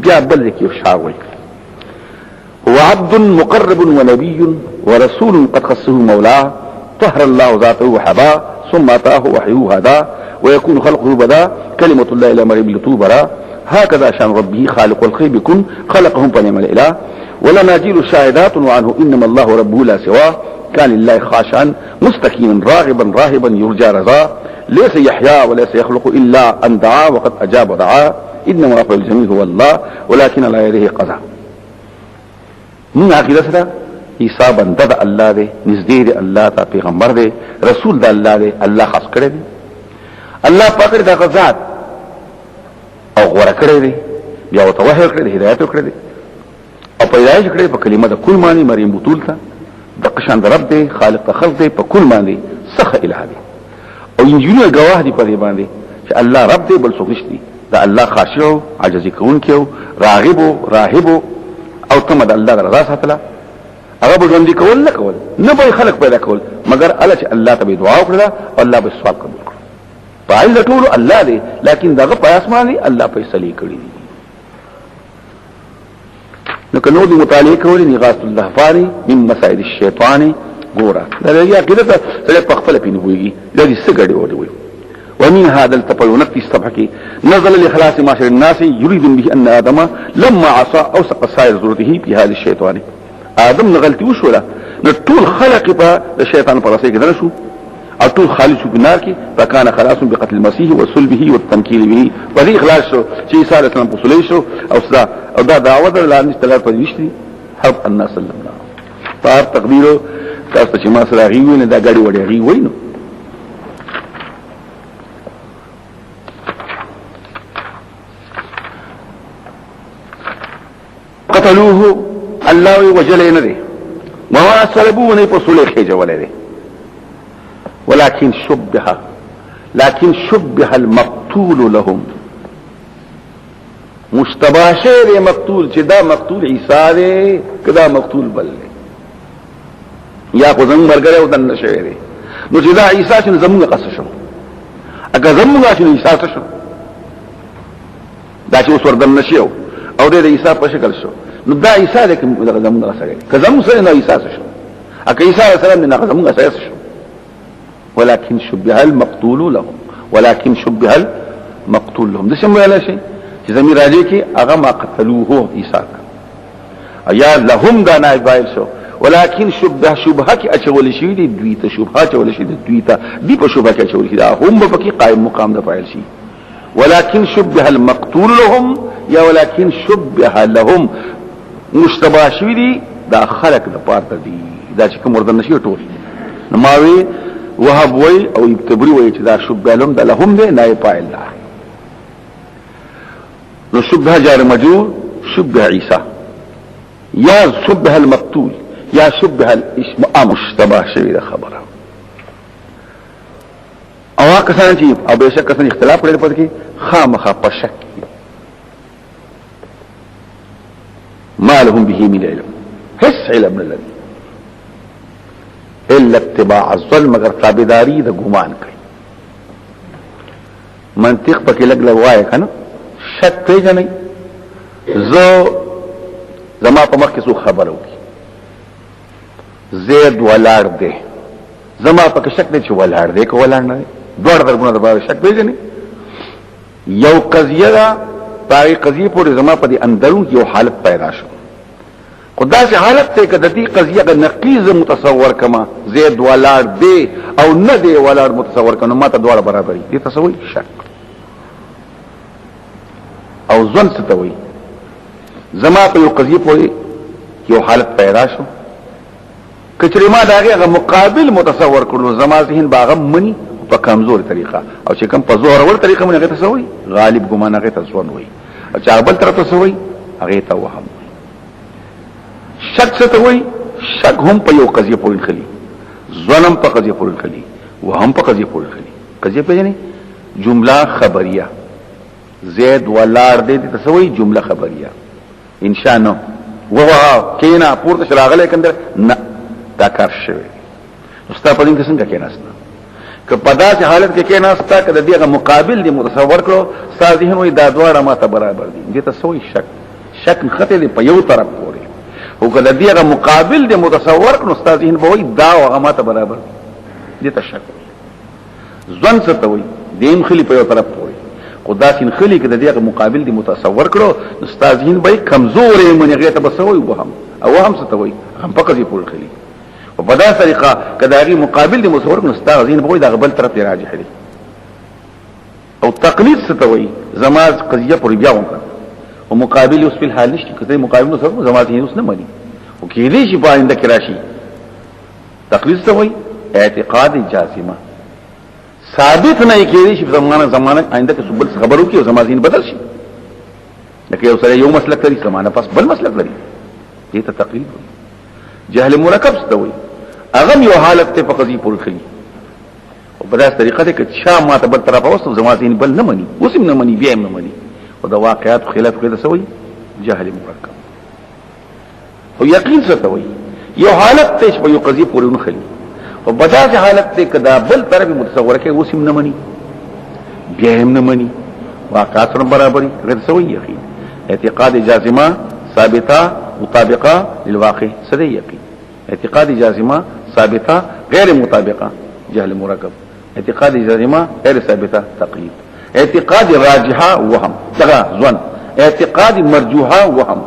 بیا بل ذكي شاوي هو عبد مقرب ونبي ورسول قد خصه مولاه طهر الله ذاته وحباه ثم اتاه وحيه هدا ويكون خلقه بدا كلمة الله الى مريم لتوبرا هكذا شان ربه خالق الخير بكن خلقهم فنعم الاله ولنا جيل شاهدات عنه انما الله ربه لا سواه كان لله خاشعا مستكينا راغبا راهبا يرجى رضا ليس يحيا وليس يخلق الا ان دعا وقد اجاب ودعا انما افضل الجميل هو الله ولكن لا يده قضاء من عقیده سره عیسی بنده د الله دی نږدې دی الله ته پیغمبر دی رسول د الله دی الله خاص کړی دی الله پاک د غزاد او غوړه کړی دی بیا او توحید کړی دی هدایت کړی دی او پیدایش کړی په کلمه د کل معنی مریم بتول ته د قشان د رب دی خالق خلق دی په کل معنی سخ الہ دی او انجینو گواه دی په دې باندې چې الله رب دی بل څوک نشته دا الله خاشع عاجزي کوونکی راغب او تم د الله رضا ساتله هغه به ژوند کول نه کول نه به خلق پیدا کول مگر الله چې الله ته دعا وکړه او الله به سوال قبول کړ پایل ټول الله دی لیکن دغه په اسماني الله فیصله کړی نو کنو دی مطالعه کولی نغاث اللهفانی من مسائل الشیطان ګورا دا لري عقیده ته سره په خپل پینې ويږي دا دې څه غړي وړي ومن هذا التقول في الصفحه نزل لاخلاص معاشر الناس يريد به ان ادم لما عصى اوسق سائر ذرته في هذا الشيطان ادم غلطي وشوله نطول خلق په الشيطان پر اسې کې شو او ټول خالص په نار کې فكان خلاص بقتل المسيح وصلبه والتنكيل به وذي خلاص شو چې عيسى عليه السلام په صلیب شو او دا دعوت لا نستغل په وشتي حب الناس صلی الله طار تقديره تاسو چې ما سره غوي نه دا غاډي وړي غوي نو قتلوه الله وجل نه وما صلبوه نه په صلیب کې جوړل ولكن شبه المقتول لهم مشتبه شيء مقتول چې دا مقتول عيسى دی کدا مقتول بل دی یا خو زمون مرګره او دن شوی دی نو چې دا عيسى چې زمون قص شو اګه زمون چې عيسى شو دا چې اوس وردن نشيو او د عيسى په شکل شو نو دا عيسى دی کوم دا زمون سره که زمون سره نو عيسى شو اګه عيسى سره نه زمون سره شو ولكن شبه المقتول لهم ده څه ویل شي چې زمير راځي کې هغه ما قتلوه عيسى ایا لهم دا نائب فاعل شو ولكن شبهه کې اچول شي دي دوی ته شبهه اچول شي دي دوی ته دی په شبهه کې اچول شي دا هم په کې قائم مقام د فاعل شي ولكن شبه المقتول لهم یا ولكن شبه لهم مشتبه شوی دي دا خلق د پاره دي دا چې کوم ورته نشي ټول نو ماوي وهب وي او ابتبري وي چې دا شبه لهم ده لهم ده نائب فاعل ده نو شبه جار مجرور شبه عيسى یا شبه المقتول یا شبه الاسم مشتبه شوی ده خبره او کسان چې او بهشکه کسان اختلاف لري پد کې خامخا پشک ما لهم به من علم حس علم الذي الا اتباع الظن مگر تابعداري د ګمان کوي منطق پکې لګ لوای کنه شک پیژنې زه زما په مخ کې څو خبرو کی زید ولار دے زما پکې شک دې چې ولار دې کو ولار نه دوړ درګونه د بار شک پیژنې یو قضیه دا پای قضیه پورې زما په دې اندرون یو حالت پیدا شو خدا سے حالت ته کده دې قضیه د نقیز متصور کما زید ولار دې او نه دې ولار متصور کنه ما ته دوړ برابرۍ دې تصویر شک او ځن ستوي زما په یو قضیه پورې یو حالت پیدا شو کچری ما داغه مقابل متصور کړو زما ذهن باغه منی په کمزور طریقه او چې کوم په زور ور طریقه منه غته سوی غالب ګمان هغه ته ځون وي او چې بل طرف ته سوی هغه ته وهم شک څه وي شک هم په یو قضیه پورې خلی ظلم په قضیه پورې خلی وهم په قضیه پورې خلی قضیه پیژنې جمله خبریه زید ولار دې تسوي جمله خبریه ان شاء الله وها کینا پورته شراغله کندر نه دا کار شوی استاد په دې کې څنګه کېناسته که په داسې حالت کې کېناسته کده دغه مقابل دې متصور کړو استاد ذهن وي دا دواړه ماته برابر دي دې تسوي شک خطه دې په یو طرف پورې او کله دغه مقابل دې متصور کړو استاد ذهن به وي دا هغه ماته برابر دي ته شک ځن څه ته وي دیم خلی په یو طرف پورې خدا سین خلی کده دغه مقابل دې متصور کړو استاد ذهن به کمزورې منغه ته بسوي وهم او هم څه ته وي هم په قضیه پورې خلی او په دا طریقه کداغي مقابل دې متصور کړو استاد ذهن به وي دا بل طرف ته راجح دي او تقلید څه ته وي زما قضیه پورې بیا وکړه او مقابل اوس په حال نشته کته مقابل سره زما ذهن اوس نه مانی او کې دې شي باندې کې راشي تقلید څه وي اعتقاد جازمه ثابت نه کېږي چې زمانه آینده کې سبل خبرو کې او زمازین بدل شي لکه یو سره یو مسلک لري زمانه پس بل مسلک لري دې ته تقلید وي جهل مرکب ستوي اغم یو حالت ته په قضیه پورې خي په داسې طریقه ده چې شام ما ته بل طرف اوسه زما ځین بل نه مني اوسم نه مني بیا هم نه مني او د واقعات خلاف کړه سوی جهل مرکب او یقین څه ته وایي یو حالت ته په یو قضیه پورې نه خلی او بداسه حالت ته کدا بل طرف متصور کې اوسم نه مني بیا هم نه مني واقعات سره برابرۍ غیر سوی یقین اعتقاد جازمه ثابته مطابقه للواقع سره یقین اعتقاد جازمه ثابته غیر مطابقه جهل مرکب اعتقاد جازمه غیر ثابته تقلید اعتقاد راجحه وهم دغه ځوان اعتقاد مرجوحه وهم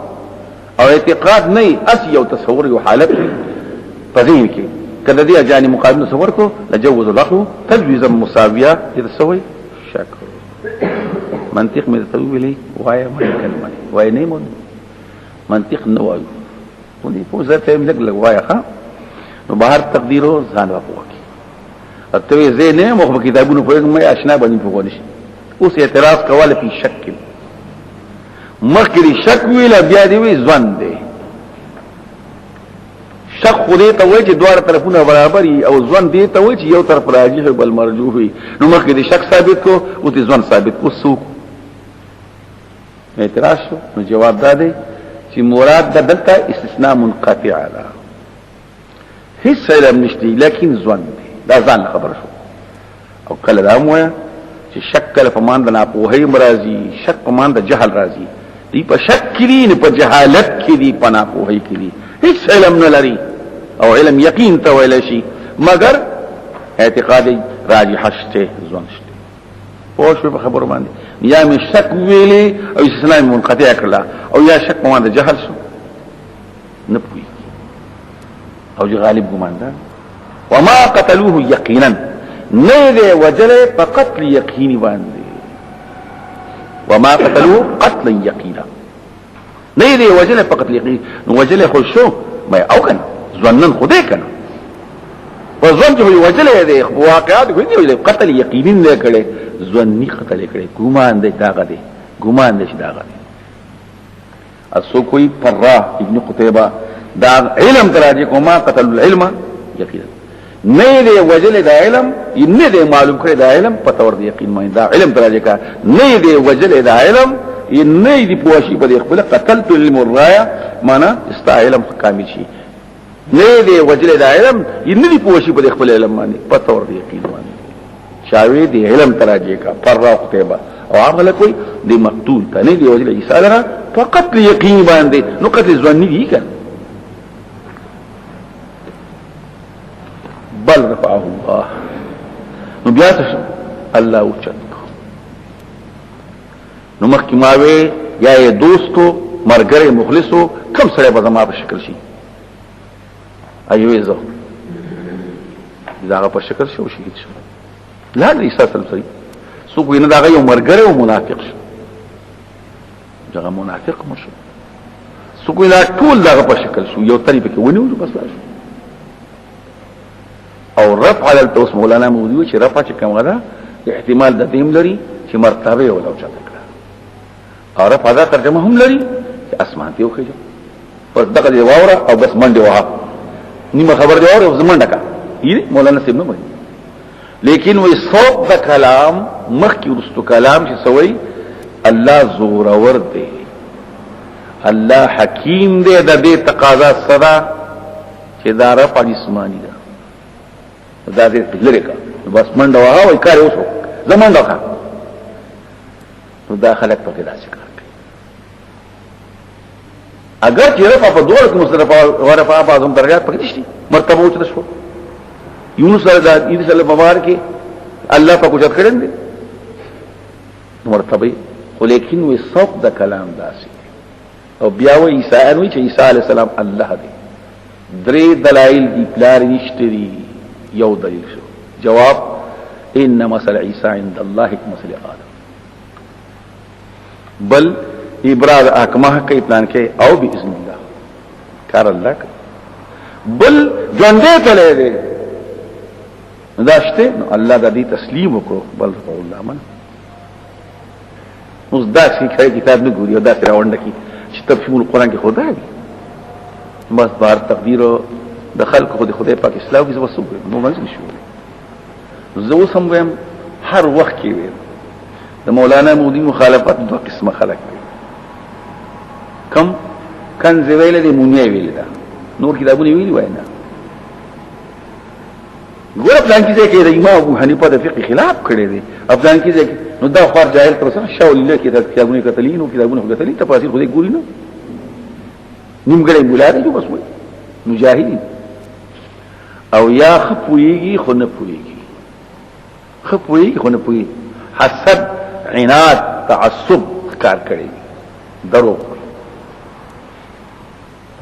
او اعتقاد نه اس یو تصور یو حالت په ذهن کې کله دې اجاني مقابل تصور کو لجوز الاخو تجويزا مساويه يتسوي شک منطق مې ته ویلي وای ما کلمه وای نه مون منطق نه وایو ونی په ځته موږ لګ وای ها نو بهر تقدیرو ځان واپوکي اته زه نه مخ کتابونو په مې آشنا باندې پوښتنه شي اوس اعتراض کوله په شک مخکې شک ویل بیا دی وی ځوان دی شک خو دې ته وایي چې دوه طرفونه برابري او ځوان دې ته وایي چې یو طرف راجح بل مرجوح وي نو مخکې دې شک ثابت کو او دې ځوان ثابت کو سوق اعتراض شو نو جواب دا دی چې مراد د دلته استثناء منقطع ده هیڅ علم نشته لیکن ځوان دی دا ځان خبر شو او کله دا موه چې شک کله په مان د ناپوهۍ مرضی شک په مان د جهل راځي دی په شک کې نه په جهالت کې دی په ناپوهۍ کې دی هیڅ علم نه لري او علم یقین ته ویل شي مگر اعتقاد راجح شته ځوان شته او شو په خبرو باندې یا می شک ویلي او استثناء منقطع کړل او یا شک په مان د جهل شو نه پوي او غالب ګمان ده وما قتلوه یقینا نه دی وجله فقط یقیني باندې وما قتلوه قتلا یقینا نه دی وجله فقط یقین نو وجله خو شو ما او کنه ظنن خدای کنه وظن جو وجله دی واقعات کوي دی قتل یقیني نه کړي ظنني قتل کړي ګمان دی داغه دی ګمان دی داغه دی اسو کوئی فرا ابن قتيبه دا علم تراجه کوما قتل العلم یقینا نه دی وجل دا علم نه دی معلوم کړی دا علم په تور دی یقین مې دا علم درجه کا نه دی وجل دا علم نه دی پوښي په خپل قتلت علم الرايه معنا است علم کامل شي نه دی وجل دا علم نه دی پوښي په خپل علم باندې په تور دی یقین باندې شاوی دی علم درجه کا فرا قتيبه او عمل کوئی دی مقتول ته نه دی وجل عيسى لرا فقط یقین باندې نو قتل ځواني دی کنه بل رفعه الله نو بیا څه الله اوچت نو مخکې ماوي یا دوستو مرګره مخلصو کم سره به زما په شکل شي ایوه زه دا په شکل شو شي لا دې اساس سره سو کو نه دا یو مرګره او منافق شو دا منافق مشو سو کو لا ټول دا په شکل شو یو طریقه کې ونیو بس لا شو او رفع على التوس مولانا مودي چې رفع چې کوم غدا احتمال د دیم لري چې مرتبه ولا او چاته کړه او رفع دا ترجمه هم لري چې اسمان ته وخیږي پس دغه دی واوره او بس منډه وها نیمه خبر دی واوره زمنډه کا یی مولانا سیب نه وایي لیکن وې صوت د کلام مخکې ورستو کلام چې سوی الله زور اور دی الله حکیم دی د دې تقاضا صدا چې دا رفع جسمانی ده دا دې لري کا بس منډه وها وای کار وشو زمونډه کا نو دا خلک په کې داسې کار کوي اگر چې رفع په دوه کوم سره ورفع په اعظم درجات پکې دي مرتبه اوچته شو یونس علیه السلام مبارک الله په کوجت کړل دي مرتبه ولیکن وی صوت د کلام داسې او بیا وی عیسی انوي چې عیسی علیه السلام الله دی درې دلایل دی پلار نشتري یو دلیل شو جواب ان مثل عیسی عند الله كمثل آدم بل ابراز احکامه کوي پلان کې او باذن الله کار الله بل ژوندې تلې دي داشته الله د دې تسلیم وکړو بل الله من اوس دا چې کتاب نه ګوري او دا سره وند کی چې تفسیر القرآن کې خدا دی بس بار تقدیر د خلق خو د خدای پاک اسلام کې وسوګ نو مې نشو زو سم هر وخت کې وي د مولانا مودي مخالفت دوه قسمه خلق دي کم کنز ویل دي مونږ ویل دا نور کتابونه ویلي وای نه ګور پلان کې ځکه د امام ابو حنیفه د فقه خلاف کړی دی افغان کې ځکه نو دا خور جاهل تر سره شاول الله کې د کتابونه کتلین او کتابونه کتلین تفاسیر خو دې ګوري نه نیمګړی مولانا جو بس وای نو جاهلین او یا خپويږي خو نه پويږي خپويږي خو نه پوي حسد عناد تعصب کار کوي درو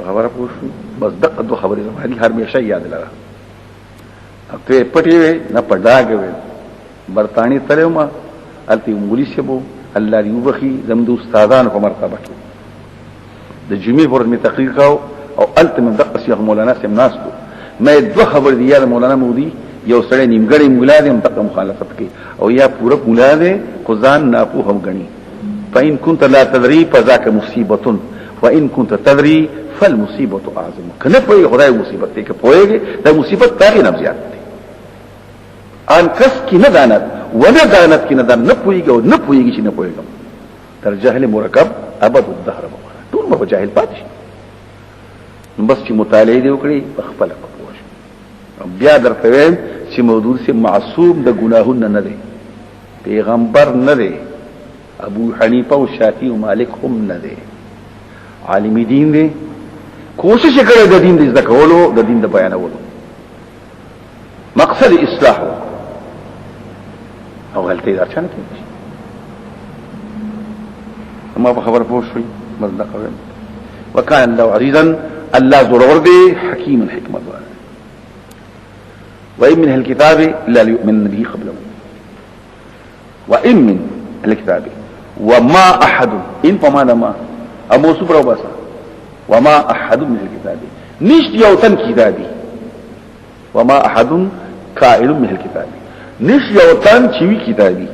خبره پوښتنه بس دقه دوه خبرې زموږ هر همیشه یاد لره ته پټي وي نه پډاګوي برتانی تلو ما التی انګلیسي بو الله دې وبخي زموږ استادانو په مرتبه کې د جمعې ورځ می تقریر کاو او الت من دقه شیخ مولانا سم ناس کو مې دوه خبر دی یا مولانا مودي یو سره نیمګړی مولا دې هم دغه مخالفت کوي او یا پوره مولا دې قزان ناپو هم غني فإن كنت لا تدري فذاك مصيبه وإن كنت تدري فالمصيبه اعظم کنه په خدای مصیبت ته کې پوهیږي دا مصیبت تاغي نه زیات دي ان کس کی نه دانت ولا دانت کی نه دان نه پوهیږي او نه پوهیږي چې نه پوهیږي تر جهل مرکب ابد الدهر ټول مو جاهل پاتې بس چې مطالعه دی وکړي خپل پوهه بیا درته وایم چې موضوع سي معصوم د ګناهونو نه دی پیغمبر نه دی ابو حنیفه او شافعی او مالک هم نه دی عالم دین دی کوشش کړي د دین د ذکرولو د دین د بیانولو مقصد اصلاح او غلطي درچانه کوي ما په خبر پوه شوي مصدق وكان الله عزيزا الله ضرور دي حكيم حكمه وإن من الكتاب لا يؤمن به قبله وإن من الكتاب وما أحد إن فما لما أمو سبر وباسا وما أحد من الكتاب نشت يوتن كتابي وما أحد كائل من الكتاب نشت يوتن چوي كتابي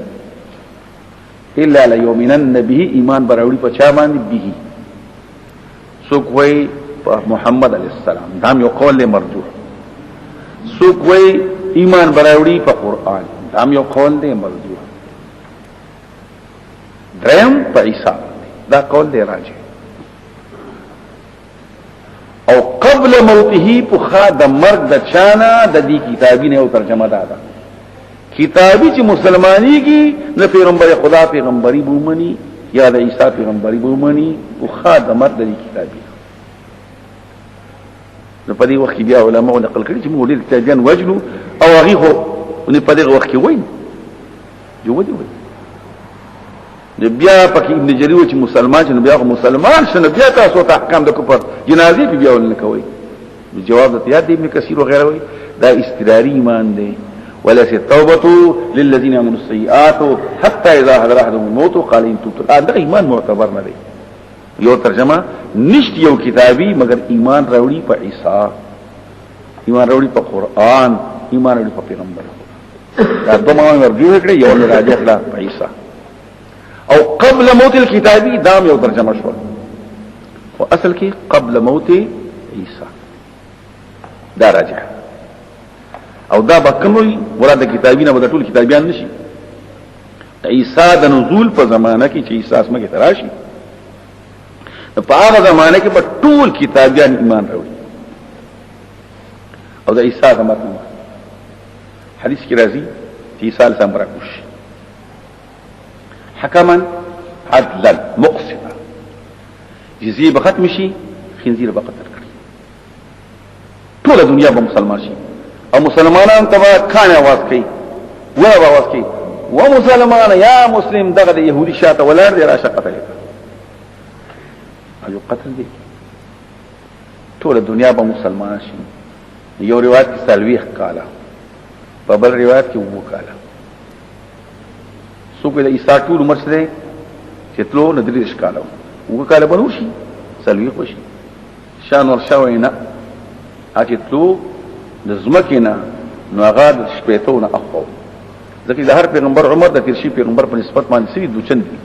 إلا ليؤمنن به إيمان براولي پچامان به سوکوي محمد عليه السلام دام یو قول له مرجوح سوکوي ایمان براوړي په قران دام یو قول له مرجوح درم په عيسى دا قول له راجح او قبل موته په خاد مرګ د چانا د دې کتابینه او ترجمه ده کتابی چې مسلمانی کی نه پیغمبر خدا پیغمبري بومني یا د عيسى پیغمبري بومني او خاد مرګ د دې کتابی نو په دې وخت کې بیا علماء نقل کړي چې موږ دې کتابيان وجلو او هغه نو په دې وخت کې وایي جو دې وایي بیا پکې ابن جرير چې مسلمان چې بیا مسلمان شنه بیا تاسو ته احکام د کفر جنازي په بیا ولنه کوي جواب د یاد ابن کثیر وغيرها وایي دا استداري ایمان دی وليس التوبه للذين عملوا السيئات حتى اذا حضر احدهم الموت قال ان تبتم دا ایمان معتبر نه دی یو ترجمه نشت یو کتابی مگر ایمان راوړي په عیسی ایمان راوړي په قران ایمان راوړي په پیغمبر دا دوه معنی ورګي کړي یو نه راځي خلاص په عیسی او قبل موت الكتابی دام یو ترجمه شو او اصل کې قبل موت عیسی دا راځي او دا بکموي ولادت کتابینه به ټول کتابیان نشي عیسی د نزول په زمانہ کې چې عیسی اسمه کې تراشي په هغه زمانه کې په ټول کتابيان ایمان راوړي او د عیسی د متن حدیث کې راځي چې عیسی السلام راکوش حکما عدلا مقسطا جزیه به ختم شي خنزیر به قتل کړي ټول دنیا به مسلمان شي او مسلمانان تبا کان आवाज کوي و आवाज کوي و مسلمان یا مسلم دغه يهودي شاته ولر دی راشه قتل یو قتل دی ټول دنیا به مسلمان شي یو روایت کې سلويخ کاله په بل روایت کې وو کاله سو په عیسی ټول عمر سره چې تلو ندري ښکاله وو کاله بنو شي سلويخ وشي شان ور شوینا اته تلو د زمکینا نو هغه د شپېتونه اخو ځکه د هر پیغمبر عمر د تیرشي پیغمبر په نسبت باندې سوي دوچن دي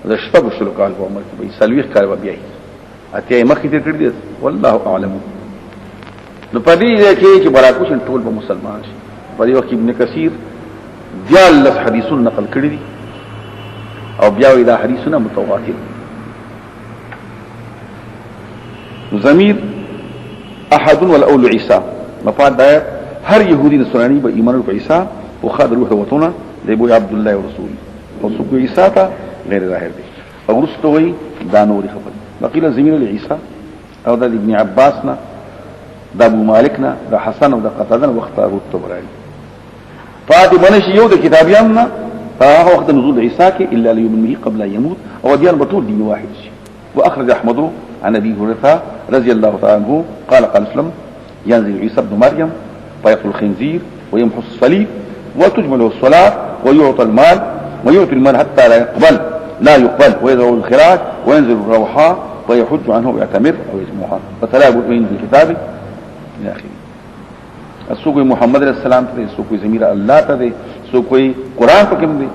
د شپږ شلو کال په عمر کې به سلويخ کال بیا اته مخې ته کړی والله اعلم نو پدې کې چې براکوش ټول به مسلمان شي په دې وخت ابن کثیر دیالس حدیثون نقل کړی دي او بیا دا حدیثونه متواتر ضمیر احد والاول عیسی مفاد دا هر يهودي نصراني به ایمان په عیسی او خد روح وتونه دی بو عبد الله ورسول او سو عیسی ته غیر ظاهر دي او رستوي دا نور خبر بقيل ضمیر العیسی او دا ابن عباسنا دا ابو مالکنا دا حسن او دا قتاده وخت ابو الطبراني فاطمه نشي یو د کتابیاننا فهو وقت نزول عيسى الا ليؤمن به قبل ان يموت او ديان بطول دين واحد واخرج احمد عن ابي هريره رضي الله تعالى عنه قال وسلم ينزل عيسى ابن مريم فيقتل الخنزير ويمحو الصليب وتجمل الصلاه ويعطى المال حتى لا يقبل ويذروا الخراج وينزل الروحاء ويحج عنه ويعتمر او يجمعها فتلا بين الكتاب الى اخره السوق محمد عليه السلام ته سوق زمير الله ته سوق قران په کوم دي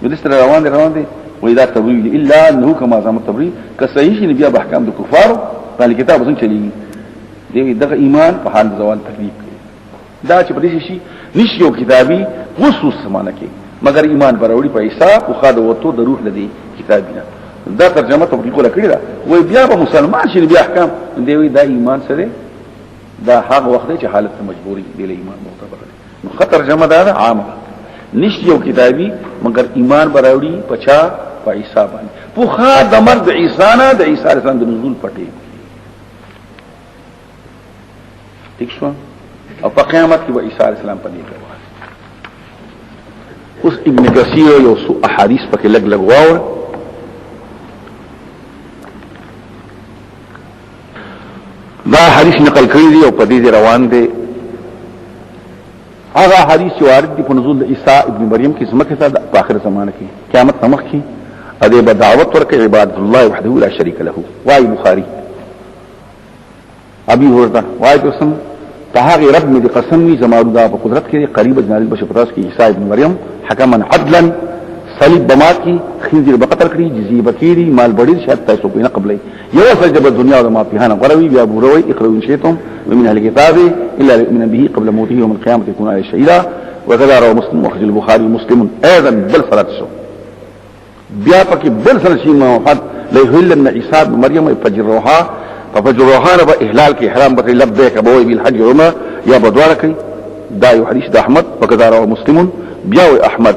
ولستر روان دي واذا تبريد الا انه كما زعم التبريد كصحيح نبي باحکام د کفار په کتاب څنګه چلی دی دغه ایمان په حال زوال تکلیف دا چې په دې شي نشيو کتابي خصوص سمانه کې مگر ایمان براوړي په حساب او خاطر وته د روح لدی کتابینا دا ترجمه تبلیغ ولا کړی دا وای بیا به مسلمان شي بیا احکام دی دا ایمان سره دا هغه وخت چې حالت مجبوری دی له ایمان معتبر نو خطر جمع دا عامه نشيو کتابي مگر ایمان براوړي پچا په حساب باندې په خاطر د مرد عیسی نه د عیسی السلام د نزول پټي ٹھیک شو او په قیامت کې به عیسی السلام پدې کوي اوس ابن کثیر یو سو احادیث پکې لګ واو دا حدیث نقل کړی دی او په دې روان دي هغه حدیث وارد دي په نزول عیسی ابن مریم کې زمکه ته په آخر زمانه کې قیامت تمخ کې اده بدعوت ورکه عبادت الله وحده لا شريك له واي بخاري ابي هريره واي قسم تهاغي رب می قسم می زمارو دا په قدرت کې قریب جنال بشر پتاس کې عیسی ابن مریم حکما عدلا صلیب بمات کی خنزیر بقتل کړي جزیه بکیری مال بډیر شرط تاسو په نه قبلې یو سجد الدنيا او ما فيها غروي بیا بوروي اقرؤوا ان شئتم ومن اهل الكتاب الا يؤمن به قبل موته يوم القيامه يكون عليه شهيدا وكذا رواه مسلم وخرج البخاري ومسلم ايضا بالصلاه شو بیا پکې بل سره شي موحد لا يهل ان عيسى ابن مريم فجروها ففجروها به احلال کې احرام به لبيك ابوي بالحج وما يا بدوار کوي دا یو حدیث د احمد وكذا رواه مسلم بیا احمد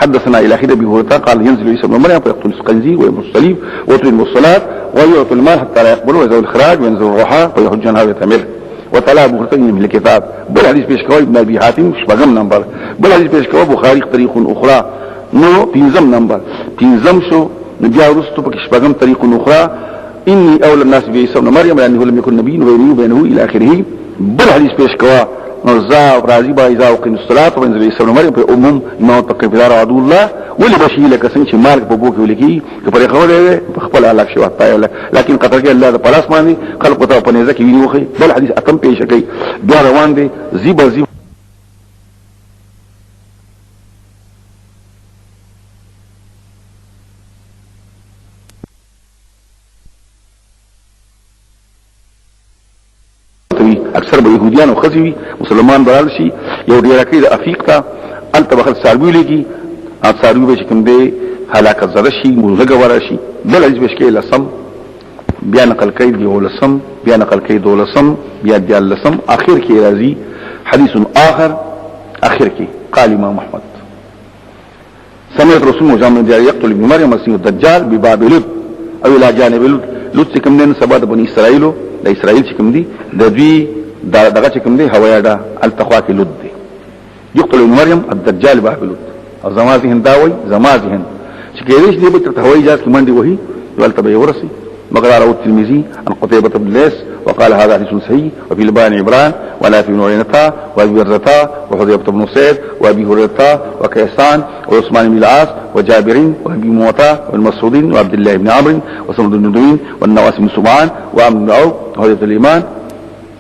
حدثنا الى اخر ابي هريره قال ينزل عيسى ابن مريم فيقتل الخنزير ويمحو الصليب ويتم الصلاه ويعطي المال حتى لا يقبل ويذوي الخراج وينزل الروحاء فيحج عنها ويتمر وطلع بخاري من الكتاب بل حديث پیش کوي ابن ابي حاتم شپږم نمبر بل حديث پیش کوي بخاري طريق اخرى نو پنځم نمبر پنځم شو بیا ورستو په شپږم طريق اخرى اني اول الناس بعيسى ابن مريم لانه لم يكن نبي وبينه الى اخره بل حديث پیش کوي نرزا راضي با اذا وقين الصلاه وانزل عيسى ابن مريم په عموم امام تقبل عبد الله ولي بشي لك څنګه مالک په بوکي ولګي کپره خوله په خپل علاق شو پایله لكن قطر کې الله د پلاس باندې خلق ته په نيزه کې ویوخي بل حديث اتم پیش کوي بیا روان دي زیبا اکثر به يهوديان او خزوي مسلمان برال شي یو ډیر کې د افیق ته انت بخل ساروي لګي ا ساروي به کوم دی هلاکت زره شي موزګه ورا شي بل هیڅ بشکې لسم بیا نقل کوي دی ولسم بیا نقل کوي دولسم بیا دیالسم اخر کې راځي حديث اخر کې قال امام احمد سمعت رسول مجامع جاري يقتل ابن مريم مسيح الدجال بباب لد او الى جانب لد کوم دین سبا د بني اسرائيل د اسرائيل چې کوم دي د دوی دغه چې کوم دي هوايا ده التقوا کې لد دي يقتل ابن مريم الدجال باب لد او زمازهن داوي زمازهن چې کېږي چې به ته هوايي جاز کې منډي وਹੀ ولته به ورسي مگر رواه الترمذي عن قتيبة بن ليث وقال هذا حديث صحيح وفي لبان عبران ولا في نورينتا وابي برزتا وحذيفة بن سعيد وابي هريرة وكيسان وعثمان بن العاص وجابر وابي موطا والمسعود وعبد الله بن عمرو وسند بن ندوين والنواس بن سمعان وعمرو بن عوف وحذيفة الإيمان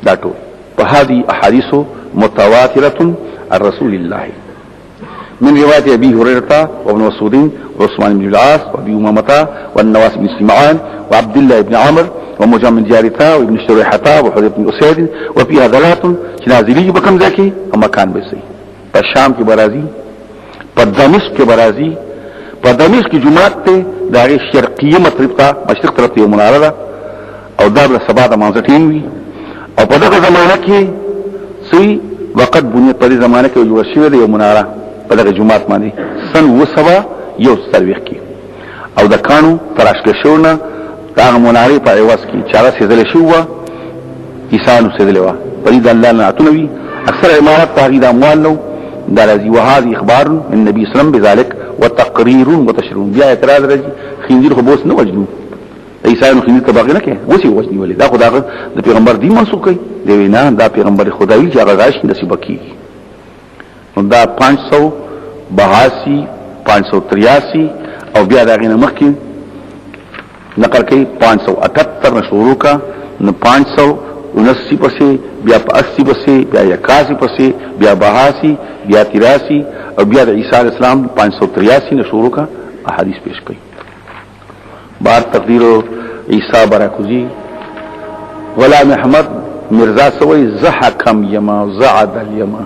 داتو وهذه احاديث متواترة عن رسول الله من رواية ابي هريرة وابن مسعود وعثمان بن العاص وابي امامة والنواس بن سمعان وعبد الله بن عمرو ومجاهد بن جارثة وابن شريحة وحذيفة بن اسيد وفيها دلالة نازلي بكم ذاكي اما كان بسي په شام کې برازي، په دمشق کې برازي. په دمشق کې جمعات ته دغه شرقیه مطلب ته مشرق طرف ته مناره ده او دار سبا د مانځټین وي. او په دغه زمانہ کې سوی وقت بنیت په دې زمانہ کې جوړ شوی دی یو مناره په دغه جمعات باندې سن 1901 کې. او د کانو تراشل شوونه هغه مناره په ایواز کې چاره سیدل شو و کیسانو سیدل و په دې الله نه اتنوي اکثر امارات تغید اموال نو دا لذي. وهذه اخبار من النبي صلى الله عليه وسلم بذلك وتقرير وتشريع. بیا اعتراض راځي خنزیر خو بوس نه وجنو عیسی نو خنزیر تباغ نه کې وسی وجنی ولې دا خدای د پیغمبر دی منسوخ کوي دی نه دا پیغمبر خدای چې هغه غاښ نصیب کیږي. نو دا 582 583 او بیا دا غینه مخکې نقل کوي 578 نه شروع کا نو 579 پسې بیا 80 پسې بیا 81 پسې بیا 82 بیا 83 او بیا د عیسی علیہ السلام 583 نه شروع کا احادیث پیش کړي. بار تقدیر عیسی برکوزی غلام احمد مرزا سوی زحکم یما زعد الیما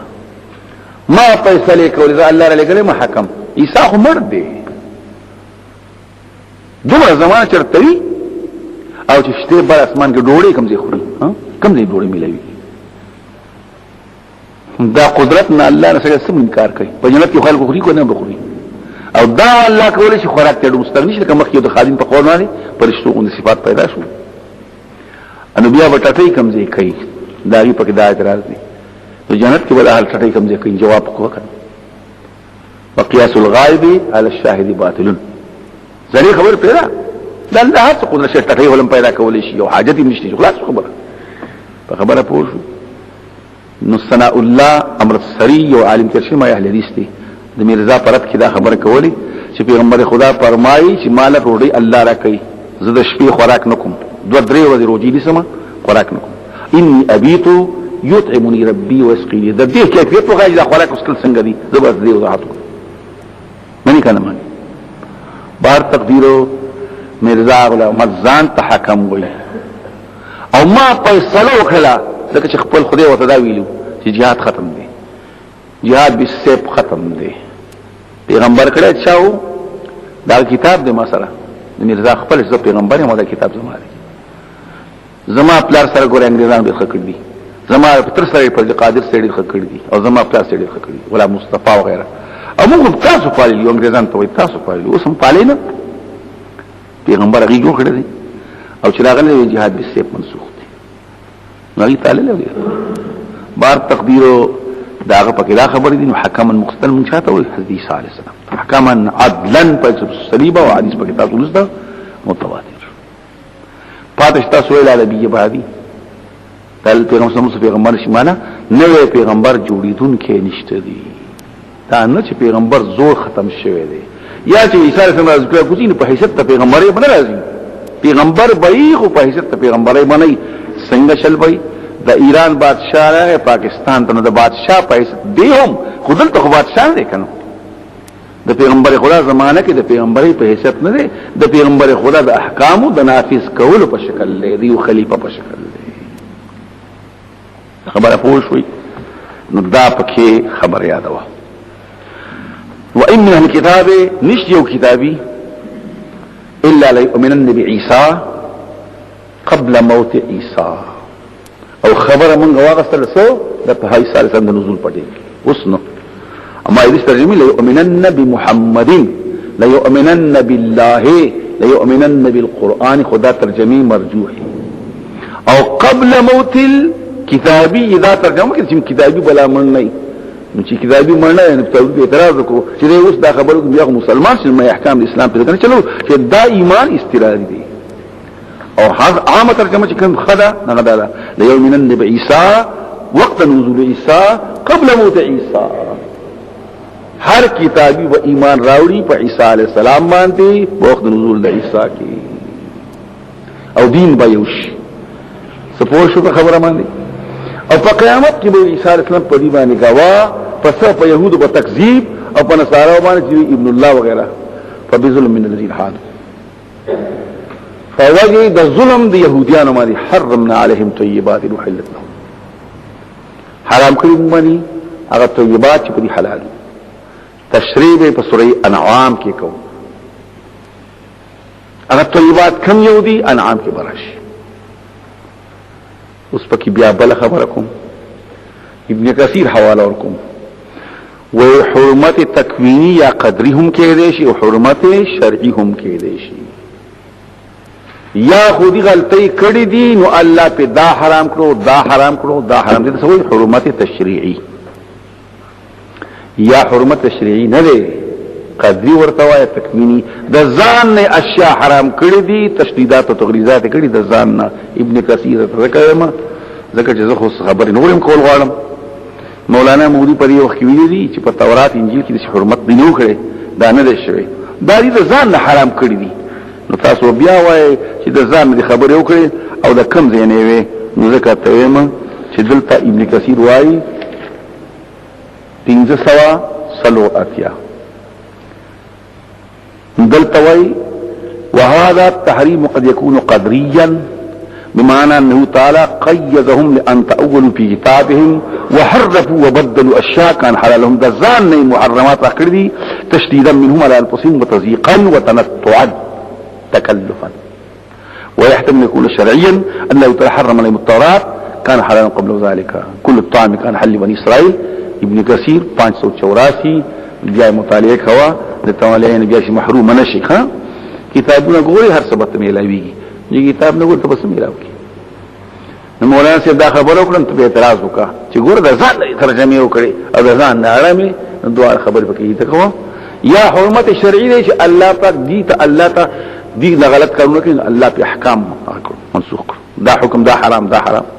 ما فیصله کول ز الله علیه ما حکم. عیسی خو مرد دی دومره زمانه چرته او چې شته بر اسمان کې ډوړې کم ځای خوري کم ځای ډوړې ملوي. دا قدرت نه الله نه څنګه سم انکار کوي. په جنت کې خلکو خوري کو نه بخوري او دا الله کولای شي خوراک ته مستغنی شي کوم مخکې د خادم په قول باندې پرشتو غو صفات پیدا شو. انو بیا وټټي کم ځای کوي داغي په کې دا اعتراض دي. په جنت کې بل اهل ټټي کم ځای کوي جواب وکړه. وقياس الغائب على الشاهد باطل. ځنی خبر پیدا دا الله هڅه قدرت شي ټټي ولم پیدا کولای شي او حاجت یې نشته. خلاص خبره په خبره پوه شو. نو ثناء الله امرتسری او عالم ترشی ما اهل حدیث دي د مرزا پرد کې دا خبره کولی چې پیغمبر خدا فرمایي چې مال روړي الله را کوي زه د شپې خوراک نکوم 2-3 ورځې روزي نسم خوراک نکوم. اني ابيت يطعمني ربي ويسقيني. د دې کیفیت وغاړي دا خوراک وسکل څنګه دي زبر دې وضاحت منی کنه مانی. بار تقدیرو مرزا غلام مزان تحکم وي او ما فیصله وکړه لکه چې خپل خدای وته دا ویلو چې jihad ختم دی jihad بالسيف ختم دی. پیغمبر کړه چاو دا کتاب دې ما سره د مرزا خپل ځو پیغمبر یې ما دا کتاب زما دی زما پلار سره ګور انګريزان به خکړ دي زما پتر سره پر قادر سره خکړ دي او زما پلار سره خکړ دي ولا مصطفی وغيرها او موږ تاسو پالي یو انګريزان ته تاسو پالي اوس هم پالي نه. پیغمبر هغه جوړ کړی دی او چې راغلی jihad بالسيف منسوخ دی نو تعالی له بار تقدیرو داغه پکې دا خبرې دي. نو حکما مقتل من شاته او حدیث علی السلام حکما عدلا په صلیبه او حدیث پکې تاسو لسته متواتر پاتې تاسو ویل عربیه باندې تل پیغمبر صلی پیغمبر شمانه نوې پیغمبر جوړیدون کې نشته دي. دا نه چې پیغمبر زور ختم شوی دی یا چې عیسی علیه السلام ذکر کوي په حیثیت ته پیغمبري باندې راځي. پیغمبر به خو په حیثیت ته پیغمبري باندې څنګه چل وي. د ایران بادشاہ راغی پاکستان ته نو د بادشاہ په حیثیت دی هم خودل ته بادشاہ دی کنه د پیغمبر خدا زمانه کې د پیغمبري په حیثیت نه دی د پیغمبر خدا د احکامو د نافذ کولو په شکل لري او خلیفہ په شکل لري. خبره پوه شوي نو دا پکې خبر یادوه. وان من الكتاب نشيو كتابي الا ليؤمنن بعيسى قبل موت عيسى او خبر من واغستل سو د عيسى عليه السلام نزول پټي اوس نو اما دې ترجمه ليؤمنن بمحمد ليؤمنن بالله ليؤمنن بالقران خدا ترجمه مرجوح او قبل موت الكتابي اذا ترجمه کې کتابي بلا من نه نو چې کتابي مرنه نه په اعتراض وکړو چې اوس دا خبرو بیا مسلمان چې ما احکام الاسلام په ځکه چلو چې دا ایمان استرادي دي او عامه ترجمه چې کوم خدا نه غدا لا يؤمنن بعيسى وقت نزول عيسى قبل موت عيسى. هر کتابي و ایمان راوړي په عيسى عليه السلام باندې وقت نزول د عيسى کې او دین به یوش سپور شو خبره باندې او په قیامت کې به عيسى عليه السلام په دی باندې گواه پس په يهودو په تکذیب او په نصارا باندې ابن الله وغيرها فبظلم من الذين حادوا فوجه د ظلم د يهوديانو باندې حرمنا عليهم طيبات وحلت لهم حرام کړی باندې هغه طیبات چې په دې حلال تشریح په سورې انعام کې کو هغه طیبات کم یو دي انعام کې براشي اوس پکې بیا بل خبره کوم ابن کثیر حواله ورکوم و حرمت تکوینی یا قدری هم کې دی شي او حرمت شرعي هم کې دی شي یا خودی غلطی کړی دي نو الله په دا حرام کړو دا حرام کړو دا حرام دي څه وایي حرمت تشریعي یا حرمت تشریعي نه دی قدری ورته وایي تکوینی د ځان نه اشیاء حرام کړی دي تشدیدات او تغلیظات کړی د ځان نه ابن کثیر ترکما ځکه چې زه خو خبرې نورم کول غواړم مولانا مودي پر یو وخت ویلي دي چې په تورات انجیل کې د حرمت دی نو کړي دا نه دی شوی دا دي د ځان نه حرام کړی دي نو تاسو بیا وایي چې د ځان د خبرې وکړي او د کم ځای نه وي نو ځکه ته وایم چې دلته ابن کثیر وایي 300 دلته وایي وهذا التحريم قد يكون قدريا بمعنى انه تعالى قيدهم لان تأولوا في كتابهم وحرفوا وبدلوا اشياء كان حلالهم دزان محرمات اخردي تشديدا منهم على انفسهم وتضييقا وتنطعا تكلفا ويحتمل يكون شرعيا انه يتحرم عليهم التوراة كان حلالا قبل ذلك كل الطعام كان حل بني اسرائيل ابن كثير 584 بیا مطالعه کوا د توالین بیا شي محروم نشي ها کتابونه ګوري هر سبت میلاویږي یہ کتاب نه ورته بس میراو کی نو مولانا صاحب دا خبر وکړم ته اعتراض وکړه چې ګور د ځان ترجمه وکړي او د ځان نه اړمي دوه خبر پکې ته کوم یا حرمت شرعي دی چې الله پاک دي ته الله ته دي غلط کارونه کوي الله په احکام منسوخ دا حکم دا حرام دا حرام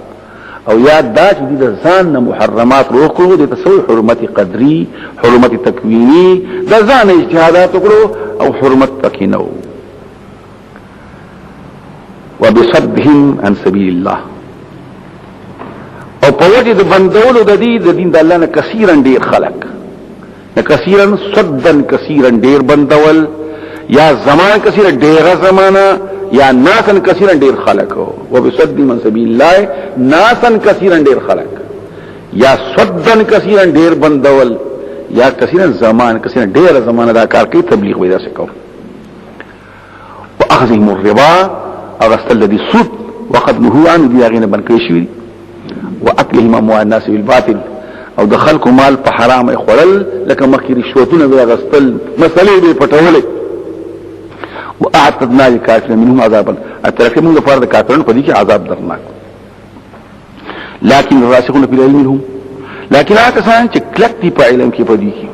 او یا دا چې د ځان نه محرمات روح کړو د تسوي حرمت قدري حرمت تکوینی د ځان اجتهادات کړو او حرمت پکې نو وبصدهم عن سبيل الله او په وجه د بندولو د دین د الله نه کثیرا ډیر خلق نه کثیرا صدا کثیرا ډیر بندول یا زمان کثیرا ډیر زمانہ یا ناسن کثیرا ډیر خلق وبصدهم عن سبيل الله ناسن کثیرا ډیر خلق یا صدا کثیرا ډیر بندول یا کثیرا زمان کثیرا ډیر زمانہ دا کار کوي تبلیغ وایي څه کو واخذهم الربا اغسطل الذي سود وقد نهوا عنه دي غير بنکړي شوی واكلهم اموال الناس بالباطل او دخلكم مال په حرام خورل لکه مخکې رشوتونه به اغسطل مسلې به پټولې واعتدنا للكافرين منهم عذابا اتركم من فرض کافرون په دې کې عذاب درناک لكن الراسخون في العلم منهم لكن هغه کسان چې کلک دي په علم کې په دې کې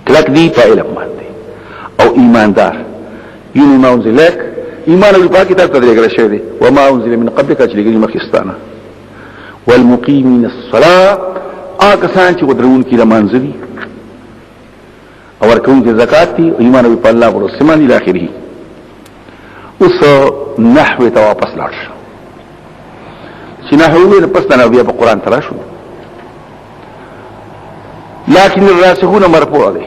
کلک دي په علم باندې او ایماندار یونی ما انزلک ایمان او پاکی تر تدریګل شوی دی و ما انزل من قبلک چې لګی مخستانه والمقيمين الصلاه آکسان چې ودرون کی رمانځي او ورکون کی زکات دی ایمان او په الله او سیمان الى اخره اوس نحو ته واپس لاړ شو چې نحو له پس نه بیا په قران ترا شو لكن الراسخون مرفوع دي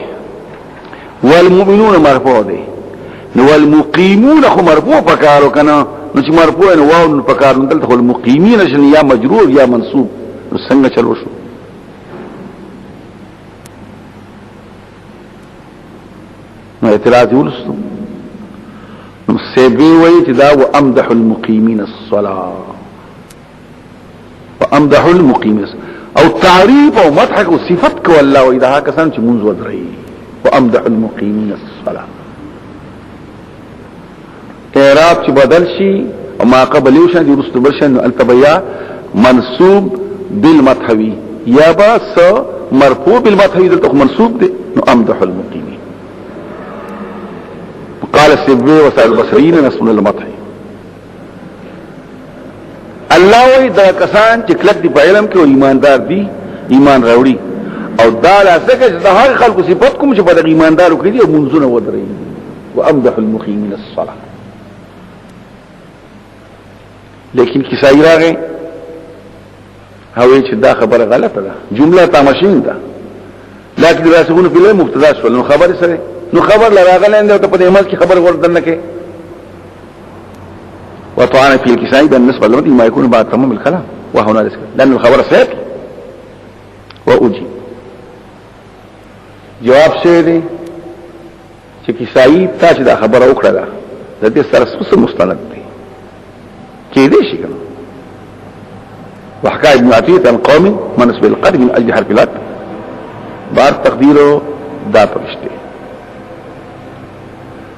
والمؤمنون مرفوع دي نو المقيمون خو مرفوع پکارو کنه نو چې مرفوع نو واو نو پکارو دلته خو المقيمين شنو یا مجرور یا منصوب نو څنګه چلو شو نو اعتراض ولستو نو سیبی وی چې دا وامدح المقيمين الصلاه وامدح المقيمين او تعریف او مدح او صفت کو الله و اذا کسان چې منځ ودري وامدح المقيمين الصلاه اعراب چې بدل شي او ما قبل یو شان دي رست برشن التبیا منصوب بالمدحوي یا باس مرفوع بالمدحوي دلته منصوب دي نو امدح المقيمين قال السبوي وسائل البصريين نسبون المدح الله وی دا کسان چې کلک دي په علم کې او ایماندار دي ایمان راوړي او دا لاسکه چې د هر خلکو صفات کوم چې په ایماندارو کې دي او منځونه ودري وامدح المقيمين الصلاه لیکن کسائی راغی هوی چې دا خبره غلطه ده جمله تامشین ده لیکن راسخون فی العلم مبتدا شول نو خبر سره نو خبر لراغله انده ته په عمل کې خبر ورته کې وطعن فی الكسائی بالنسبه لمن ما يكون بعد تمام الكلام وهنا رزق لأن الخبر صحيح وأجيب جواب شوی دی چې کیسائی تا چې دا خبره وکړه ده د دې سره څه مستند دی کې دې شي کنه وحكى ابن عتيق عن قوم منسب القدر من اجل حرف الات بار تقديره دا پرشته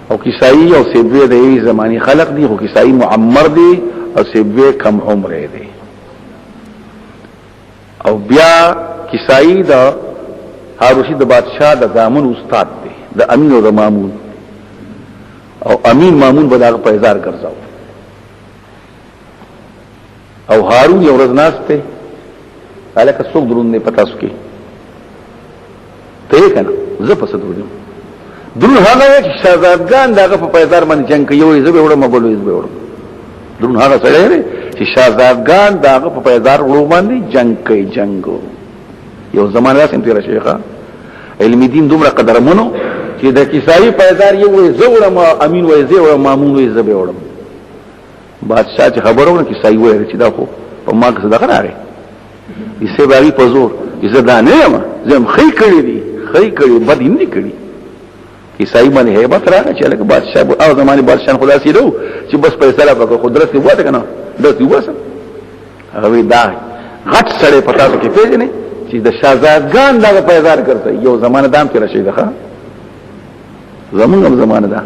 او کیسائی او سیبوی د زمانی خلق دی او کیسائی معمر دی او سیبوی کم عمر دی او بیا کیسائی دا هاروشی د بادشاہ د دامن استاد دی د امین او د مامون او امین مامون به داغه پیزار ګرځاو او هارون یو ورځ ناشته الکه څوک درون نه پتا سکی ته کنه زه پس درون درون هغه چې شاهزادګان داغه په پیزار باندې جنگ کوي یو زبې وړم بولوي زبې وړم درون هغه سره دی چې شاهزادګان داغه په پیزار وړو باندې جنگ کوي جنگو یو زمانه راځم تیر شیخه علم دین دومره قدر مونو چې د کیسائی پیدار یو وې زوړم امین وې زوړم مامون وې زبې وړم بادشاہ چې خبرونه کیسائی وې چې دا خو په ما کې صدقه راغی یې باغی په زور یې دا نه یم زم خې کړی دی خې کړی بد نه کړی کیسائی باندې hebat راغی چې لکه بادشاہ او زمانه بادشاہ خدا سي دو چې بس پیسې لا په قدرت دی وته کنه د یو وسه هغه دا غټ سره پتا ته کې پیژنې چې د شاهزادګان دغه پیدار کړی یو زمانه دام کې راشي ده زمونږ زمانه ده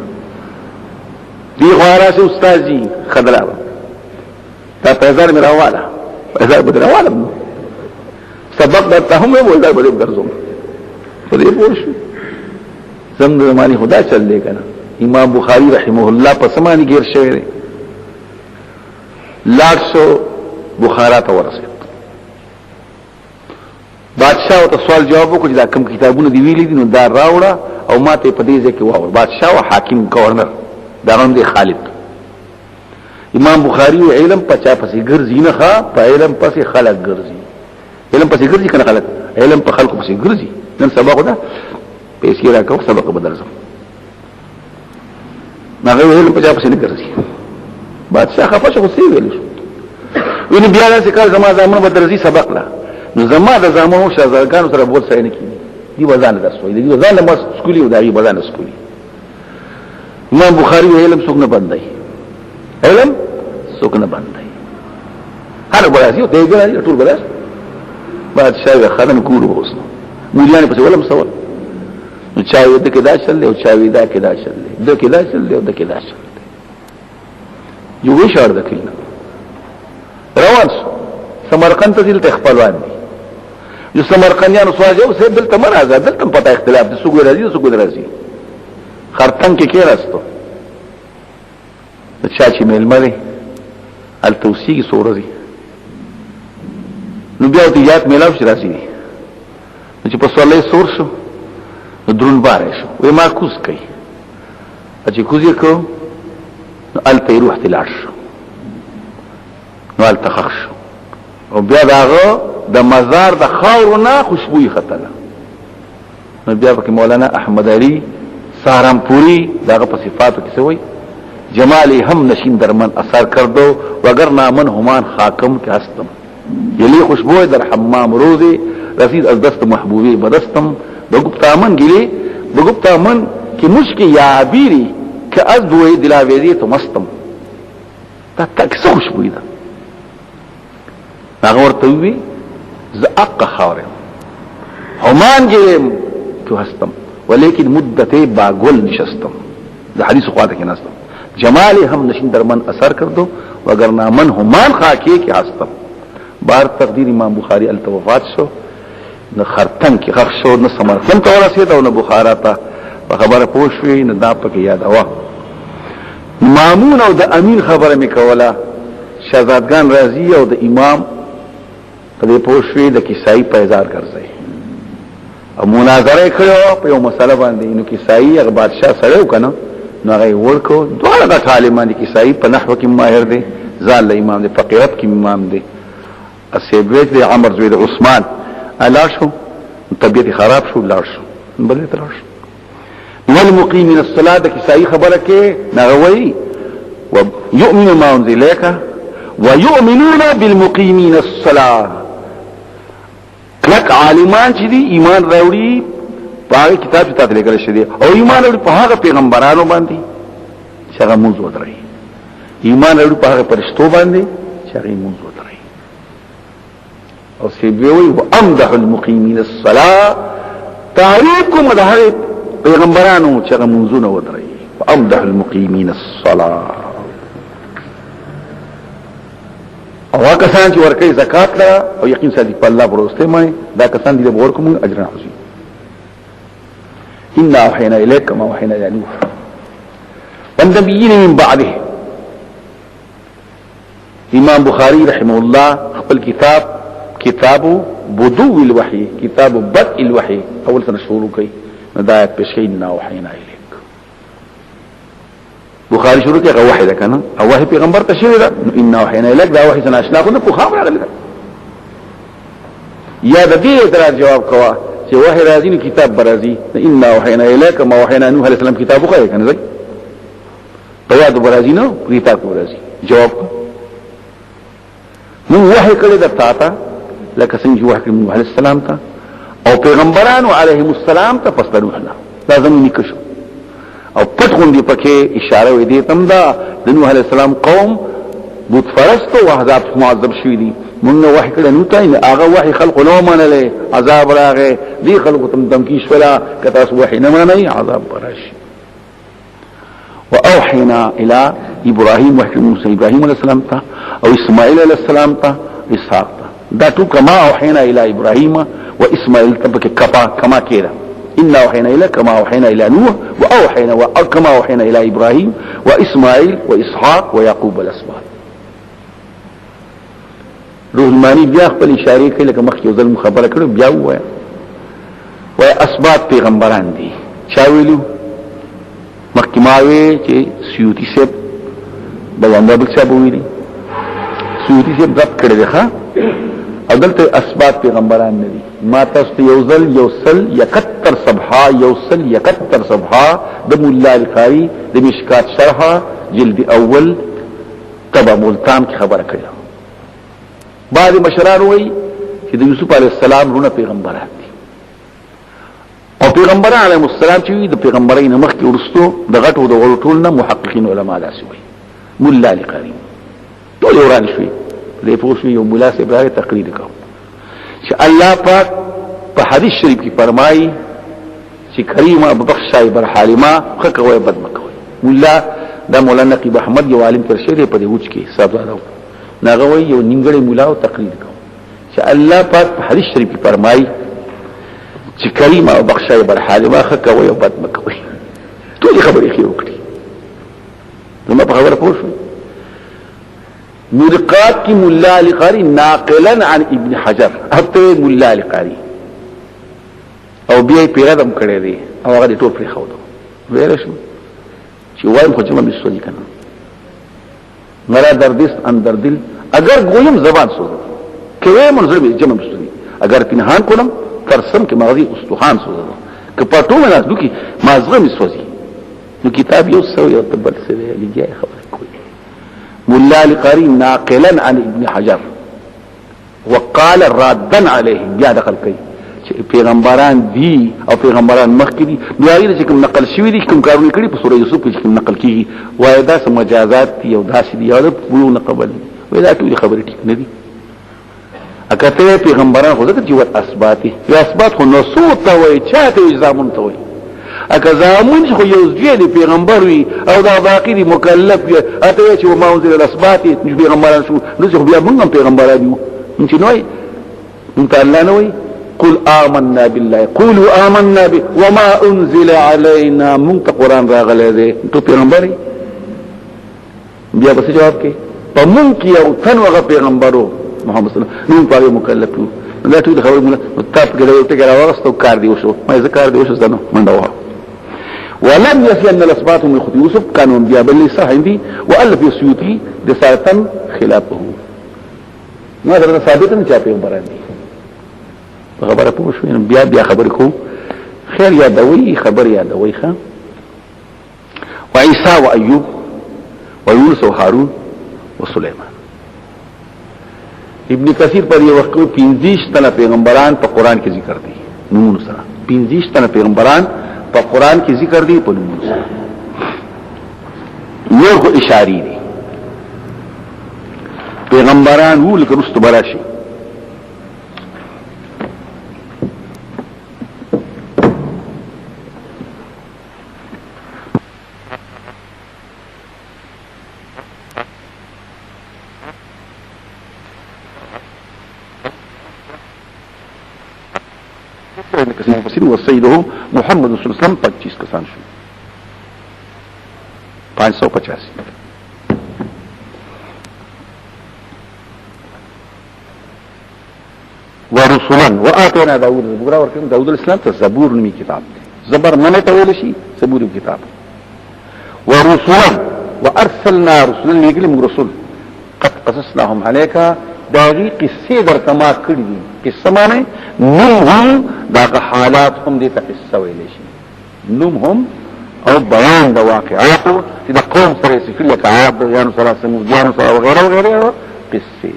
دی غواره سي استاد جی خدلا دا پیدار مې راواله پیدار به راواله سبق درته هم ولدا به ګرځم په دې پوښ زموږ زمانه خدا چل دی کنه امام بخاری رحمه الله په سمانی غیر شوی دی لاړ بخارا ته ورسید بادشاہ او سوال جواب وکړي دا کوم کتابونه دی ویلي دي نو دا راوړه او ماته په دې ځکه واور بادشاہ او حاکم گورنر دا نوم دی خالد امام بخاری علم پچا پسې ګرځي نه ښا په علم پسې خلق ګرځي علم پسې ګرځي کنه خلق علم په خلق پسې ګرځي نن سبا خدا پیسې راکاو سبق بدلځم هغه علم پچا پسې نه ګرځي بادشاہ خفه شو سی ویل شو ویني بیا راځي کار زما زمانه بدرځي سبق لا نو زما د زمانو شاهزادګانو سره بول څه نه کیږي دی وزن درسوي دی وزن له مس سکولي او دغه وزن سکولي امام بخاری علم څوک نه بندای علم څوک نه بندای هر برازي ته ګرځي ټول براز بادشاہ خدم کول ووس مولیان په ولم سوال نو چا وې د کدا چل او چا وې دا کدا چل د کدا چل او د کدا چل یو وی شار د کله روان سمرقند ته دلته خپلوان دي یو سمرقندیانو سواجو سه دلته مرزه دلته پتا اختلاف د سګو راځي سګو راځي خرطن کې راستو د چا چې ملمري ال توسيږي سورزي نو بیا ته یاد ملاو شي راځي چې په سوالې سور شو درون بارې شو وې ما کوز کوي چې کوزي کو نو ال ته روح تلاش شو نو ال تخخ شو او بیا داغه د مزار د خاورنا خوشبوئی خطله نو بیا پکې مولانا احمد علي سهارنپوری داغه په صفاتو کې سوی جمالی هم نشین در من اثر کردو وگرنا من همان خاکم که هستم یلی خوشبوئی در حمام روزی رسید از دست محبوبی بدستم بگفتا من گلی بگفتا من که مشکی یا عبیری که از دوی دلاویزی تو مستم تا کسا خوشبوئی دا ناغور توی ز اقا خاورم همان گلیم که هستم ولیکن مدتی باگول نشستم دا حدیث خواهده که نستم جمالی هم نشین در من اثر کردو وگرنا من همان خاکی که هستم بار تقدیر امام بخاری التوفات شو نه خرطن کی خخ شو نه سمرقند ته ورسید او نه بخارا ته په خبره پوښوي نه دا پکې یاد اوا مامون او د امین خبره میکوله شهزادګان رازی او د امام په دې پوښوي د کیسائی پیزار ګرځي او مناظره کړو په یو مسله باندې نو کیسائی هغه بادشاہ سره وکنه نو هغه ورکو دوه د طالبان کیسائی په نحو کې ماهر دي زال امام دي فقیهت کې امام دي اسیبویت دي عمر زوی د عثمان لاشو طبيعتي خراب شو لاشو بل تراش والمقيم من الصلاه کیسائی خبره کې نغوي ويؤمن ما انزل اليك ويؤمنون بالمقيمين الصلاة کلک عالمان چې دي ایمان راوړي په هغه کتاب چې تاسو لګل شوی او ایمان راوړي په هغه پیغمبرانو باندې چې هغه موږ ودرې ایمان راوړي په هغه فرشتو باندې چې هغه موږ ودرې او سی وی وامدح المقيمين الصلاة تعریفكم د هغه پیغمبرانو چې هغه موږ نه ودرې وامدح المقيمين الصلاة او کسان چې ورکوي زکات لا او یقین ساتي په الله پروسته باندې دا کسان دي به ورکوم اجر عظیم ان اوحينا اليك كما اوحينا الى نوح والنبيين من بعده امام بخاری رحمه الله خپل کتاب بدو الوحي کتاب بدء الوحي اول سنه شروع کوي دا پېښین اوحينا اليك بخاری شروع کې وحی ده کنه او وحی پیغمبر ته شوی ده ان وحینا الک دا وحی سنا اشنا کو خو خبر راغلی یا د دې اعتراض جواب کوا چې وحی راځي نو کتاب برازي ان وحینا الک ما وحینا نوح علیہ السلام کتاب خو کنه ځای بیا د برازي نو کتاب برازي جواب نو وحی کړی د تاته لکه څنګه وحی نوح علیہ السلام ته او پیغمبرانو علیهم السلام ته پس د نوح نه لازم نکشو او پټ غوندي پکې اشاره وې دي تم دا د نوح علیہ السلام قوم بت فرست او عذاب معذب شوی دي مونږ وحی کړه نو ته هغه وحی خلق نو منله عذاب راغې دي خلق تم دمکیش ولا کته وحی نه مننه عذاب راشي واوحينا الى ابراهيم وحي موسى ابراهيم عليه السلام ته او اسماعيل عليه السلام ته اسحاق ته دا تو کما اوحينا الى ابراهيم واسماعيل تبك كما كده إنا أوحينا إليك كما أوحينا إلى نوح وأوحينا كما أوحينا إلى إبراهيم وإسماعيل وإسحاق ويعقوب الأسباط روح المانی بیا خپل اشاره کوي لکه مخکې ځل خبره کړو بیا وای اسباط پیغمبران دي چا ویلو مخکې ماوي چې سیوطي صاحب بیان بل څه ویلي سیوطي صاحب ضبط کړی دی ښا او دلته اسباط پیغمبران نه دي ما تاسو یوزل 71 صفحه د مولا القاری د مشکات شرح جلد اول تبع ملتان کی خبره کړه بعض مشران وایي چې د یوسف علی السلام رونه پیغمبران دي او پیغمبران علیهم السلام چې د پیغمبرین مخکې ورستو د غټو د ورټول نه محققین علما داسې وایي مولا القاری ټول وران شوی دې پوښتنه یو مولا سے برابر تقریر وکاو چې الله پاک په حدیث شریف کې فرمایي چې کریم ابو بکر صاحب الحالما خکوي بد مکوي مولا دا مولانا نقیب احمد یو عالم تر شهره په دې وچ کې صاحب راو ناغوي یو نیمګړی مولا او تقریر وکاو چې الله پاک په حدیث شریف کې فرمایي چې کریم ابو بکر صاحب الحالما خکوي بد مکوي ټول خبرې خیر وکړي نو په خبره پوښتنه مرقات کی ملا القاری ناقلا عن ابن حجر هته ملا القاری او بیا پیرادم کړی دی او هغه ټول پرې خو ویل شو چې وایم خو جمع مسولي کنه مرا دردست اندر دل اگر گویم زبان سوزه کوي منظر به جمع مسولي اگر پنهان کولم ترسم کې مغزي استخوان سوزه که پټو نه نو کی مازغه مسوزي نو کتاب یو سو یو تبل سوي لګي خبره کوي مولا القاری ناقلا عن ابن حجر وقال رادا عليه بیا دخل کوي چې پیغمبران دي او پیغمبران مخکې دي دوی چې کوم نقل شوی دي کوم کارونه کړی په سوره یوسف کې کوم نقل کیږي وای دا سم مجازات دي او داسې دي او په نه قبل وای دا ټول خبرې ټیک نه دي اکته پیغمبران خو ځکه چې ور اسباتي یا اسبات خو نو سوته وای چاته ځامن ته وای اکه زامن خو یو ځای پیغمبر وي او دا باقی دي مکلف اته چې ما انزل الاسبات پیغمبران شو نو خو بیا موږ پیغمبران یو انت نوې انت الله نوې قل آمنا بالله قولوا آمنا به وما انزل علينا من قرآن راغله دي تو پیغمبري بیا بس جواب کې په مونږ کې یو تن وغه پیغمبرو محمد صلی الله علیه وسلم په مکلف یو دا ټول خبره موږ تاسو کې یو ټکی راوستو کار دی وشو ما ذکر دی وشو زنه منډه ولم يسن الاسباط من خط يوسف كانوا انبياء بل صح عندي والف السيوطي رسالة خلافه ما درته ثابت نه چا پیغمبران دي خبره پوه شو بیا خبر کو خیر یادوي خبر یادوي ښا وعيسى وايوب ويونس وهارون وسليمان ابن کثیر پر یہ وقت 25 تنه پیغمبران په قران کې ذکر دي نمونه سره 25 تنه پیغمبران په قران کې ذکر دي په نمونه سره یو خو اشاری دي پیغمبران ول کرست براشي وسيده محمد صلی الله علیه وسلم 25 کسان شو 585 ورسلا وآتينا داود زبورا ورکم داود الاسلام ته زبور نومي کتاب زبر منه ته ویل شي زبور کتاب ورسلا وارسلنا رسلا لګلم رسول قد قصصناهم عليك داغي قصه درتما کړی دي قصه معنی نوم دا حالات هم دي ته قصه ویل شي نوم هم او بیان د واقعات چې د قوم سره سفر عاب یان سره سمودیان سره وغيرها وغيرها قصه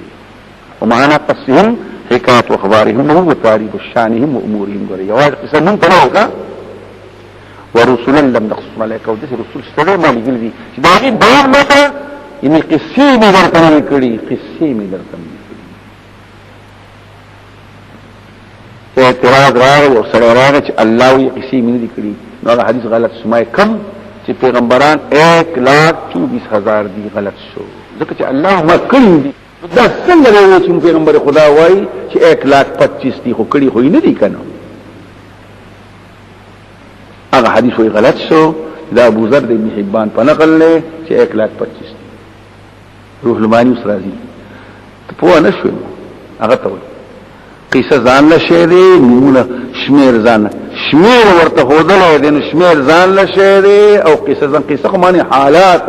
ومعنى قصهم حكايات واخبارهم وتاريخ شانهم وامورهم غيرها واحد قصه من تناوكا ورسلا لم نقصص عليك ودس رسول سره ما لګل دي چې داغي بیان ماته یعنی قصه می درته کړی قصه می درته اعتراض راغی او سره راغی چې الله یې قصې مين دي کړی نو حدیث غلط سمای کم چې پیغمبران 1,24,000 دي غلط شو ځکه چې الله ما کړی دي دا څنګه دی چې پیغمبر خدا وایي چې 1,25,000 دي خو کړی خو نه دي کنه هغه حدیث وی غلط شو دا ابو ذر بن حبان په نقل له چې 1,25,000 روح المانی اوس راځي ته په نه شو هغه ته قصه ځان له شی دی نمونه شمیر ځان شمیر ورته هودل دی شمیر ځان له شی دی او قصه ځان قصه خو معنی حالات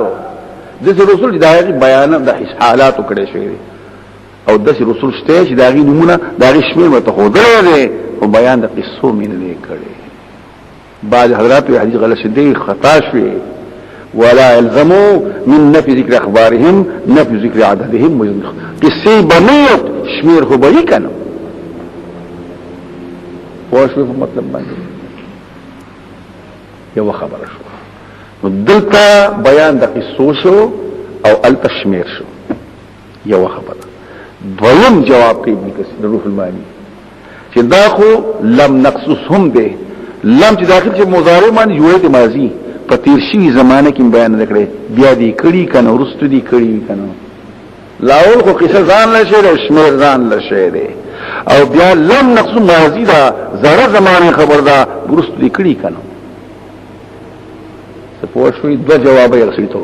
د رسول دایي بیان د حالات کړي شوی دی او د رسول شته چې داغي نمونه داغي شمیر ورته هودل دی او بیان د قصو مين دی کړي بعض حضرات حدیث غلط شدی خطا شوی ولا يلزموا من نفي ذكر اخبارهم نفي ذكر عددهم قصه بنوت شمیر خو به کنه واشوف مطلب باندې یو خبره شو نو دلته بیان د قصو شو او التشمیر شو یو خبره دویم جواب کوي ابن کثیر روح المانی چې دا خو لم نقصصهم به لم چې داخل چې مضارع معنی جوړه ماضی په تیر شي زمانه کې بیان نکړي بیا دې کړي کنه ورستو دې کړي کنه لاول خو قصه ځان له شی شمیر ځان له شی دی او بیا لم نقص ماضی دا زره زمانه خبر دا ورست دي کړي کنه څه پوښوي دو جواب یې رسېږي ته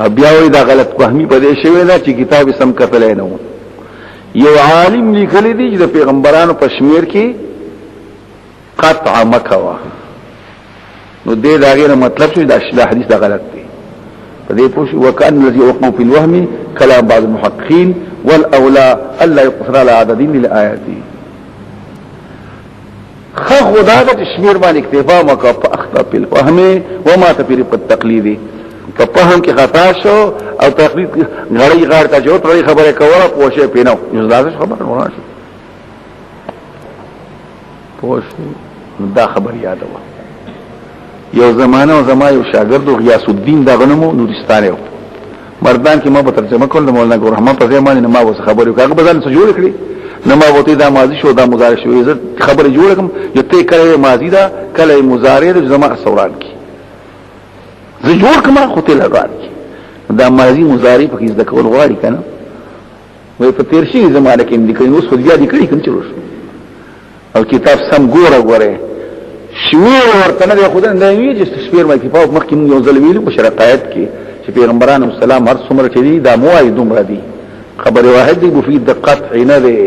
بیا وی دا غلط فهمي پدې شوی دا چې کتاب سم کتلای نه یو عالم لیکلی دی چې د پیغمبرانو په شمیر کې قطع مکوا نو دې دا غیر مطلب چې دا حدیث دا غلط دی فدي پوش وكأن الذي وقعوا في الوهم كلام بعض المحققين والاولى الا يقصر على عددين للآيات خدا د تشمیر باندې اکتفا مکه په اخطاء په الفهم وما تفرق التقليد که فهم کې خطا شو او تقلید غړي غړ ته جو ترې خبره کوله پوښې پینو یوزداش خبره ونه شو پوښ دا خبر یاد و یو زمانه او زما یو شاګرد غیاث الدین دا غنمو نورستان یو مردان کې ما به ترجمه کول د مولانا ګور رحمان په ځای باندې نه ما وس خبرې کاغه بدل څه جوړ کړی نه ما وته دا ماضی شو دا مضارع شو عزت خبره جوړ کوم یته کله ماضی دا کله مضارع د زما سوران کی زه جوړ کما خو ته لګار کی دا ماضی مضارع په کې د کول غواړي کنه وای په تیر شي زمانه کې د کینو خو بیا د کړي کوم چلو او کتاب سم ګوره شمیر ورته نه خدای نه وی چې شمیر مې په مخکې یو ځل ویلو په شرایط کې چې پیغمبرانو سلام هر څومره چې دي دا موای دومره دي خبر واحد دی مفید د قطع نه دی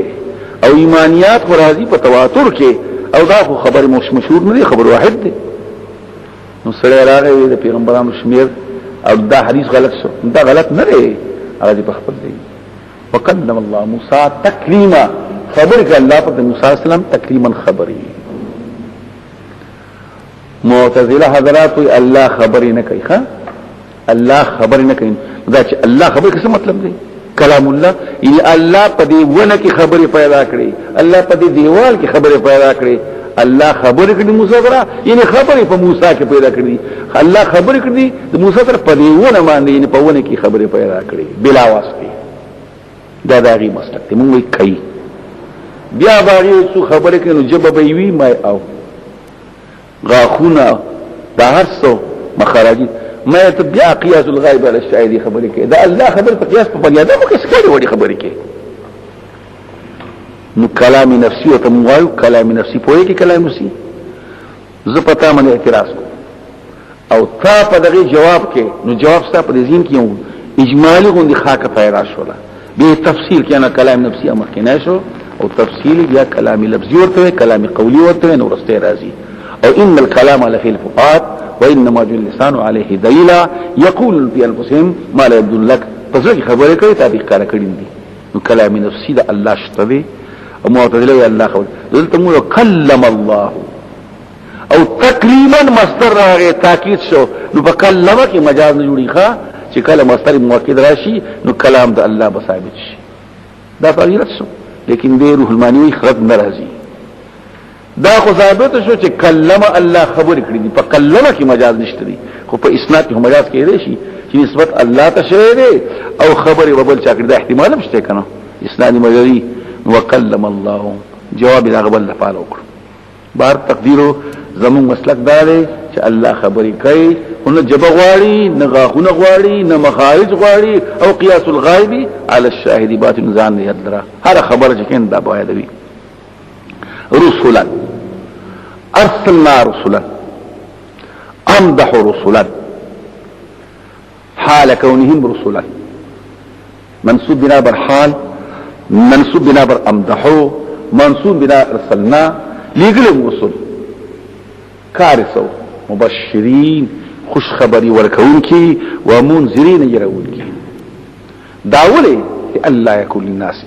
او ایمانیات خو راځي په تواتر کې او دا خو خبر مشهور نه دی خبر واحد دی نو سره راغی د پیغمبرانو شمیر او دا حدیث غلط شو دا غلط نه دی هغه په خپل دی وقدم الله موسی تکلیما خبر ک الله پر موسی السلام تکلیما خبري معتزله حضرات الله خبر نه کوي ښا الله خبر نه کوي دا چې الله خبر څه مطلب دی کلام الله یعنی الله په دې ونه کې خبرې پیدا کړې، الله په دې دیوال کې خبرې پیدا کړې، الله خبرې کړې موسی سره یعنی خبرې په موسی کې پیدا کړې، الله خبرې کړې د موسی سره په دې ونه باندې یعنی په ونه کې خبرې پیدا کړې بلا واسطه. دا داغي مسلک ته موږ کوي بیا باندې څو خبرې کړي نو جبه به وي ما او غاخونه دا هر څو مخارجي ما ته بیا قياس الغائب على الشاهد خبرې کوي دا الله خبر په قياس په بني ادم کې څه وړي خبرې کوي. نو کلام نفسي او تموایو کلام نفسي په کې کلام نفسي زه پتا من اعتراض کو او تا په دغه جواب کې نو جواب ستا په ذهن کې یو اجمالی غوندي خاکه پیدا شوله به تفصیل کې انا کلام نفسي امر کې نه شو او تفصیل یا کلام لفظي ورته کلام قولي ورته نو رسته راځي. او ان الكلام على في الفقات وانما جل اللسان عليه دليلا يقول في انفسهم ما لا يبدو لك فزوج خبره کوي تابع کار کړی دي. نو کلام نفسي د الله شته او معتزله الله خبر دلته مو کلم الله او تقریبا مصدر راغی تاکید شو نو په کلمه کې مجاز نه جوړی ښا چې کله مصدر مؤکد راشي نو کلام د الله به ثابت شي دا فضیلت شو. لیکن دې روح المانی خرج ناراضي دا خو ثابت شو چې کلمه الله خبر کړی دي په کلمه کې مجاز نشته دي خو په اسناد کې مجاز کېږي شي چې نسبت الله ته شوی دی او خبر وبل چا کړی دا احتمال هم شته کنه اسناد مجازي وکلم الله جواب دا غبل لپاره وکړو. بار تقدیرو زمون مسلک دار چې الله خبري کوي نو جبه غواړي نه غاخونه غواړي نه مخارج غواړي او قياس الغائب على الشاهد باطن ځان نه يدرا هر خبره چې کین دا باید وي. رسولا ارسلنا رسولا امدح رسولا حال كونهم رسولا منصوب بنا بر حال منصوب بنا بر امدحو منصوب بنا ارسلنا لګلم رسول کارسو مبشرین خوش خبری ورکون کی ومنذرین يرون کی داوله الله يكون للناس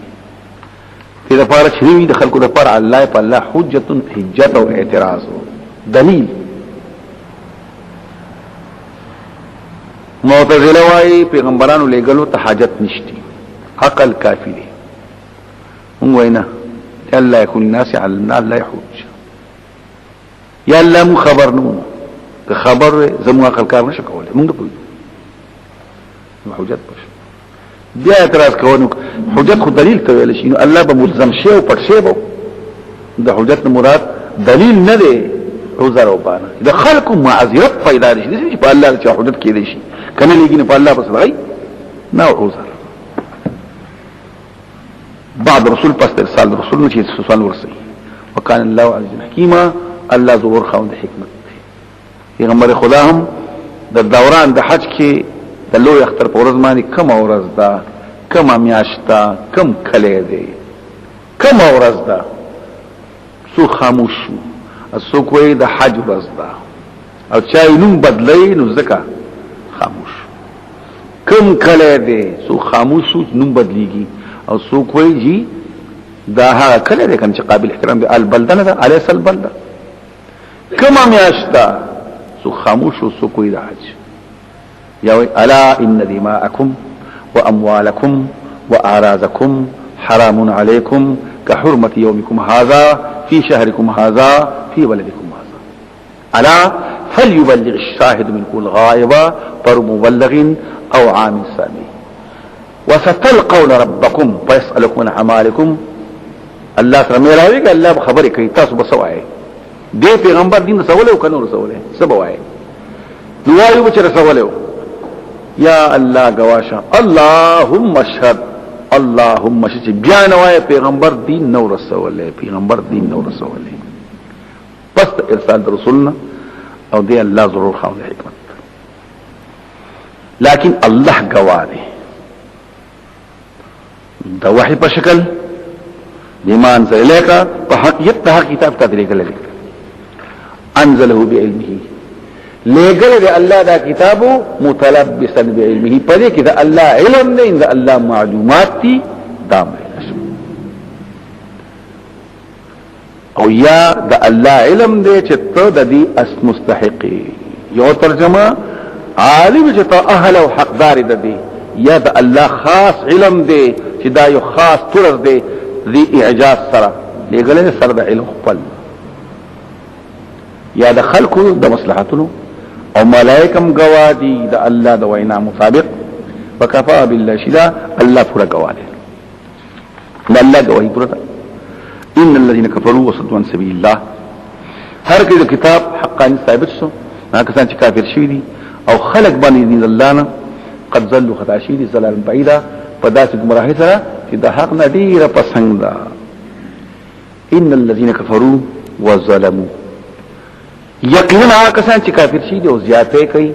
اذا فارت شریوی د خلکو د پر الله په الله حجت او اعتراض دلیل. معتزله وايي پیغمبرانو لګلو ته حاجت نشتی عقل کافی دی. هم وینا الله يكون للناس على الله لا يحج یا الله مو خبر نو که خبر زمو عقل کار نشه کوله موږ ته پوي حجت بش بیا اعتراض کوو حجت خو دلیل ته ویل شي نو الله به ملزم شي او پټ شي د حجت مراد دلیل نه دی عذر او بانه د خلق معذرت پیدا دي چې په الله چې حجت کې دي شي کنه لګینه په الله بس راي نه عذر بعد رسول پس ارسال رسول نو چې سوال ورسي وکانه الله عز حکیمه الله زور خوند حکمت پیغمبر خدا هم د دوران د حج کې د لوی اختر په ورځ باندې کم ورځ ده کم میاشتا کم کله دی کم ورځ ده سو خاموش اسو کوی د حج ورځ ده او چا نوم بدلی نو زکه خاموش کم کله دی سو خاموش نوم بدلیږي او سو کوی جی دا ها کله دی کوم چې قابل احترام دی البلدنه ده الیس البلده کم میاشتا سو خاموش سو کوی د حج یا الا ان دماءكم واموالكم واعراضكم حرام عليكم كحرمه يومكم هذا في شهركم هذا في بلدكم هذا الا فليبلغ الشاهد منكم الغائب طر مبلغ او عام ثاني وستلقون ربكم فيسالكم عن اعمالكم الله سره مېراوي کې الله خبرې کوي تاسو بسوای دې پیغمبر دین رسول او کنه رسول سبوای دوایو بچ رسول یا الله گواشا اللهم اشهد اللهم اشهد بیان وای پیغمبر دین نو رسول پیغمبر دین نو رسول پس ارسال رسولنا او دی الله ضرور خاوند حکمت لیکن الله گواهی دا وحی په شکل ایمان سره لیکا په حقیقت ته کتاب ته لیکل انزله بعلمه لګل دی الله دا کتابو متلبسا بعلمه پدې کې دا الله علم نه دا الله معلومات دي دام او یا دا الله علم دی چې ته د دې اس مستحقي یو ترجمه عالم چې ته اهل او حقدار د دې یا د الله خاص علم دی چې دا یو خاص طرز دی ذی اعجاز سره لګلې سره د علم خپل یا د خلقو د مصلحتونو او ملائکم گوادی د الله د وینا مطابق وکفا بالله شدا الله پورا گواهی الله گواهی پورا ان الذين كفروا وصدوا عن سبيل الله هر کله کتاب حقانی ثابت شو هغه څنګه چې کافر شوی دي او خلق باندې دین الله نه قد ظلوا خطا شوی دي ضلال بعیدا په داسې گمراهی سره چې د حق نه ډیره پسند ده ان الذين كفروا وظلموا یقینا هغه څنګه چې کافر شوی دي او زیاته کوي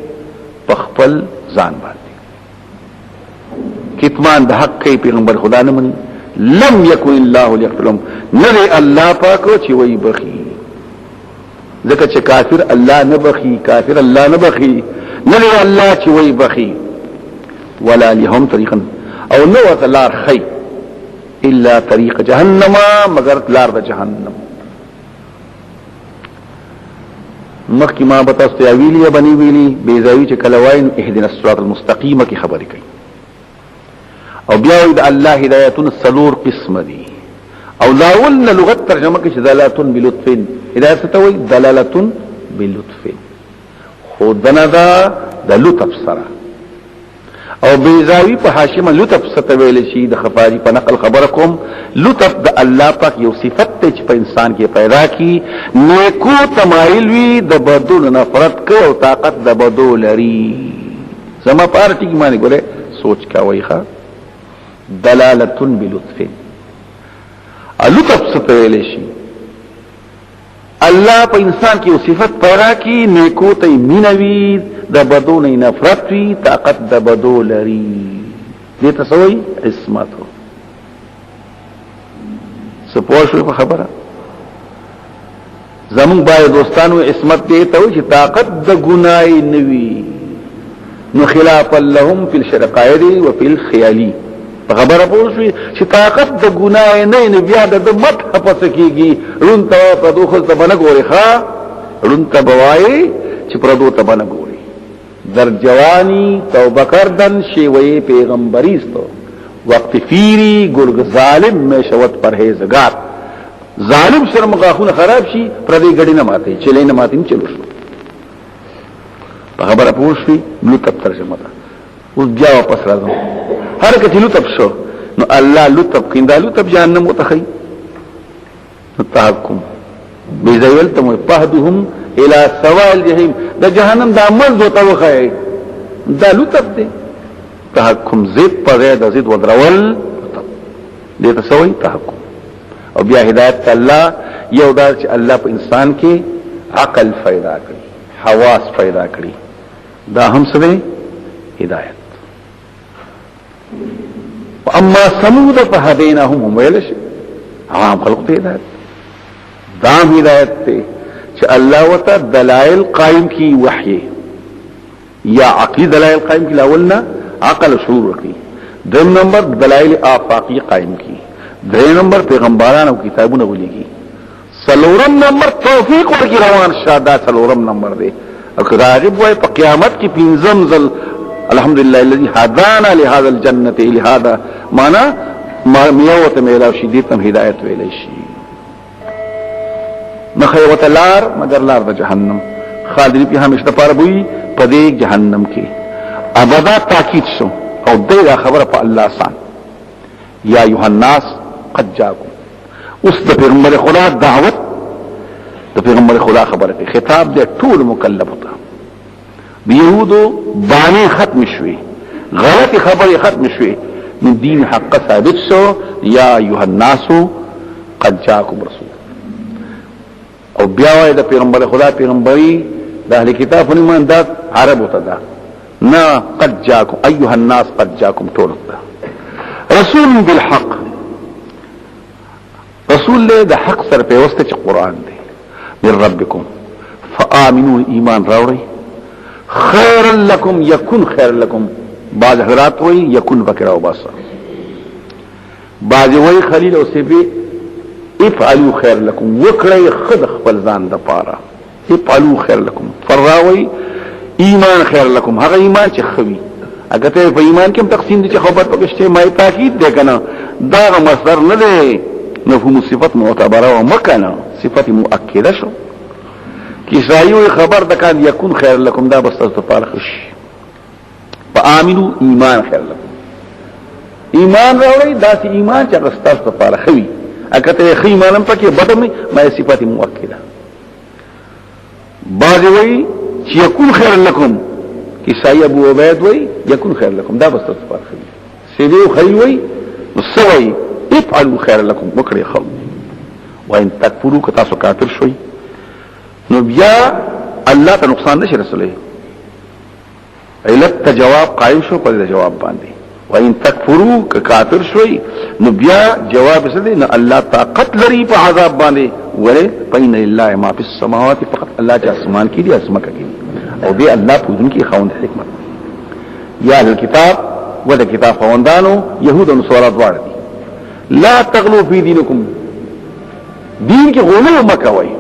په خپل ځان باندې کتمان د حق کوي پیغمبر خدا نه مني لم يكن الله ليغفرهم نري الله پاکو چې وای بخي ځکه چې کافر الله نه بخي کافر الله نه بخي نري الله چې وای بخي ولا لهم طريقا او نو لار خي الا طريق جهنم مگر لار د جهنم مخکې ما بتا استویلی بني ویلی بیزاوی چې کلواین اهدنا الصراط المستقيم کی خبرې کوي او بیا د الله هدایتون السلور قسم دي او لاولنا لغت ترجمه کې دلالت بلطف هدایت ته وایي دلالت بلطف خودنا دا د لطف سره او بیزاوی په حاشیه لطف ستویل شي د خفاری په نقل خبرکم لطف د الله پاک یو صفت ته چې په انسان کې پیدا کی نیکو تمایل وی د بدون نفرت کو او طاقت د بدو لري زما پارټی کی معنی ګوره سوچ کا وای ښا دلالت بلطف لطف ستویل شي الله په انسان کې یو صفت پیدا کی نیکو ته مینوي د بدو نه نفرت وی طاقت د بدو لري دې تسوي عصمت سپوږ په خبره زمون باید دوستانو عصمت دې ته وي چې طاقت د ګناي نوي نو خلاف لهم فی الشرقائر وفي الخيالي خبره پوښي چې طاقت د ګناي نه بیا د مت پس کیږي رون ته په دوخل ته باندې ګوري ښا رون ته بوای چې پر دوه ته باندې ګوري در جوانی توبه کردن شیوه پیغمبریستو وقت فیری گرگ ظالم میں شوت پرہیزگار ظالم شرم غاخون خراب شي پر دې غړي نه ماته چلې نه ماته چلو شو په خبره پوښي لطف ترجمه ده اوس بیا واپس راځم هر کله لطف شو نو الله لطف کیندا لطف جهنم وتخی تحکم بزیل تم پهدهم الى سواء الجحیم دا جهنم دا مرز وتا وخی دا لطف دی تحکم زید پر زید زید ودرول دې تسوي تحکم او بیا هدایت الله یو دا چې الله په انسان کې عقل پیدا کړي حواس پیدا کړي دا هم څه دی هدایت واما ثمود فهديناهم ويلش عام خلق ته هدایت دا هدایت ته چې الله وتا دلائل قائم کی وحی یا عقلی دلائل قائم کی لاولنا عقل شعور کی دیم نمبر دلائل آفاقی قائم کی دریم نمبر پیغمبران او کتابونه ولېږي سلورم نمبر توفیق ورکی روان شاده سلورم نمبر دی او راغب وای په قیامت کې پنځم ځل الحمدلله الذي هدانا لهذا الجنه لهذا معنا میوت میلا شدیدتم هدایت ویل شي نخیوت لار مگر لار د جهنم خالدین په همیشه پاره بوي په دې جهنم کې ابدا تاکید شو او دغه خبره په الله سان یا ایها الناس قد جاءكم اوس د پیغمبر خدا دعوت د پیغمبر خدا خبره کې خطاب دې ټول مکلف ته بيهودو باندې ختم شوي غلط خبره ختم شوي من دین حق ثابت شو یا ایها الناس قد جاءكم رسول او بیا وای د پیغمبر خدا پیغمبري د اهل کتاب په ایمان دا عرب وته دا نا قد جاءكم ايها الناس قد جاءكم تورتا رسول بالحق رسول له د حق سره پیوسته چې قران دی من ربكم فآمنوا ایمان راوړي خير لكم يكن خير لكم بعض حضرات وای يكن بکرا او باسا بعض وای خلیل او سبي افعلوا خير لكم وکړی خد خپل ځان د پاره افعلوا خير لكم فراوي ایمان خير لكم هغه ایمان چې خوي اگر ته په ایمان کې تقسیم دي چې خبر پکشته مای تاکید ده کنه دا مصدر نه ده مفهوم صفت معتبره او مکنه صفت مؤکده شو کیسایو خبر د کان یکون خیر لكم دا بس تاسو په خش فآمنوا ایمان خیر لكم ایمان راوړی دا چې ایمان چې تاسو په خوي اگر ته خې ایمان پکې بدمه ما صفت مؤکده بعض وی چې یکون خیر لكم کیسای ابو عبید وی یکون خیر لكم دا بس تاسو په خوي سیدو خی وی وسوي افعلوا خیر لكم وکړي خو وان تکفروا که تاسو کافر شوي نو بیا الله ته نقصان نشي رسوله علت ته جواب قائم شو پر جواب باندې وان تکفروا که کافر شوي نو بیا جواب څه دی نو الله طاقت لري په عذاب باندې وله بین الله ما فی السماوات فقط الله چې اسمان کې دي اسمکه کې او بیا الله په دې کې خوند حکمت یا الکتاب ولا کتاب خوندانو يهود او نصارا دواړه دي لا تغلو فی دینکم دین کې غلو مکوي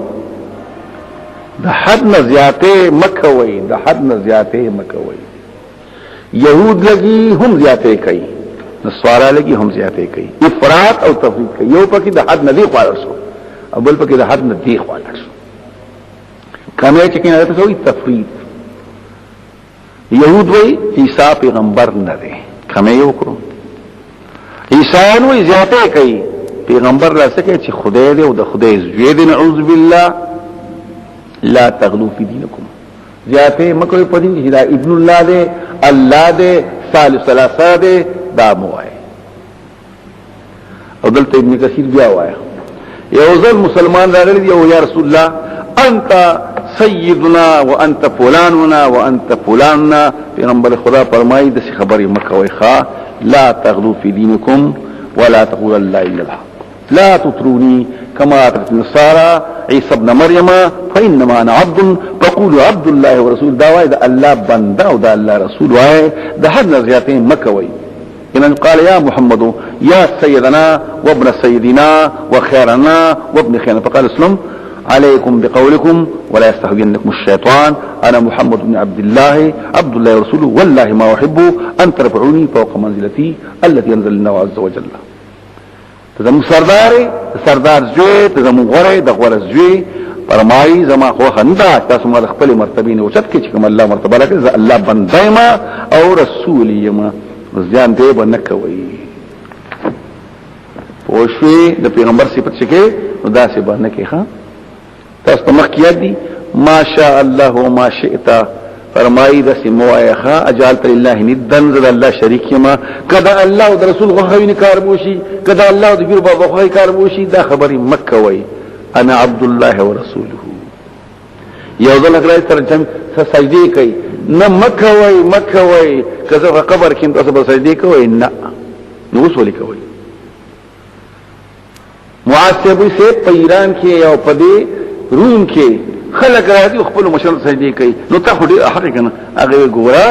د حد نه زیاته مکوي د حد نه زیاته مکوي يهود لګي هم زیاته کوي نصارا لګي هم زیاته کوي افراط او تفریط کوي یو پکې د حد نه دی خالص او بل پکې د حد نه دی خالص کمه چې کنه ته وي تفریط يهود وي عیسی پیغمبر نه دی کمه یو کړو عیسیان وی زیاته کوي پیغمبر را سکے چې خدای دې او د خدای زوی دې نعوذ بالله لا تغلو فی دینکم زیاته مکوې پدې چې دا ابن الله دې الله دې ثالث ثلاثه دې دا موای او دلته ابن کثیر بیا وایا یو ځل مسلمان راغلی او یا رسول الله انت سیدنا وانت فلاننا وانت فلاننا پیغمبر خدا فرمایي د خبرې مکوې ښا لا تغلو في دينكم ولا تقولوا لا الا الحق لا تطروني كما أتت النصارى عيسى ابن مريم فإنما أنا عبد فقولوا عبد الله ورسول دعوة إذا الله بنده ودا الله رسول وعي ده حد نزياتين مكوي إذن قال يا محمد يا سيدنا وابن سيدنا وخيرنا وابن خيرنا فقال اسلم عليكم بقولكم ولا يستهوينكم الشيطان انا محمد بن عبد الله ورسوله والله ما احب ان ترفعوني فوق منزلتي التي انزل الله عز وجل تزم سردار زوی تزم غره د غره زوی فرمای زما خو خندا تاسو مال خپل مرتبه نه اوچت کې چې کوم الله مرتبه لکه الله بندایما او رسول یما ځان دې بنکوي پوښوي د پیغمبر صفت څخه نو دا څه باندې کې ها تاسو مخکې دي ما شاء الله وما شئت فرمایي د سموایخه اجالت لله ندن ذل الله شریک ما کدا الله او رسول غوښوي کار بوشي کدا الله او بیر بابا غوښوي کار بوشي دا خبري مکه وای انا عبد الله ورسوله یو ځل غره ترجم سجدي کوي نه مکه وای کزه قبر کې تاسو به سجدي کوي نه نو وسولي کوي معاصبي سه په ایران کې او په دې روم کې خلق راځي خپل مشر سجدي کوي نو ته خو دې حق کنه هغه ګورا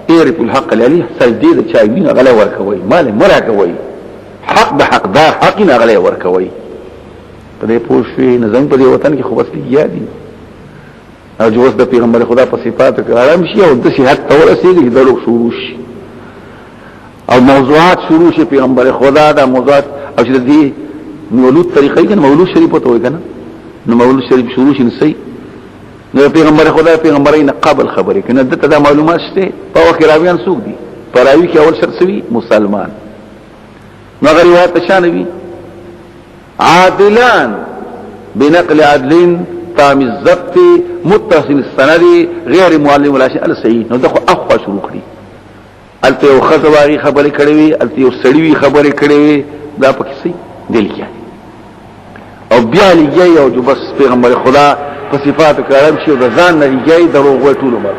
يعرف الحق العلي سجدي د چا وینه غلا ورکوي مال مرا کوي حق د حقدار حق نه غلا ورکوي په دې پوښي نظم په دې وطن کې خو بس یادي او جوز د پیغمبر خدا په صفات کې آرام شي او د صحت تورسيږي درو شروع شي او موضوعات شروع شي پیغمبر خدا دا موضوعات او چې دې مولود طریقې کنه مولود شریف ته وای کنه نو مولود شریف شروع شي نسي نو پیغمبر خدا پیغمبرین قبل خبرې کنه دته دا معلومات شته په وخت راویان سوق دي پراوی کې اول شرط سوي مسلمان نو غریوات شانوي عادلان بنقل عدل تام الضبط متصل السند غیر معلم ولا شيء الصحيح نو دغه اخوا شروع کړي الته یو خزواري خبرې کړې وي الته یو سړی خبرې کړې وي دا پکې سي دل کې او بیا لګي او جو بس پیغمبر خدا په صفات کرام شي او ځان نه لګي دروغ وټول عمر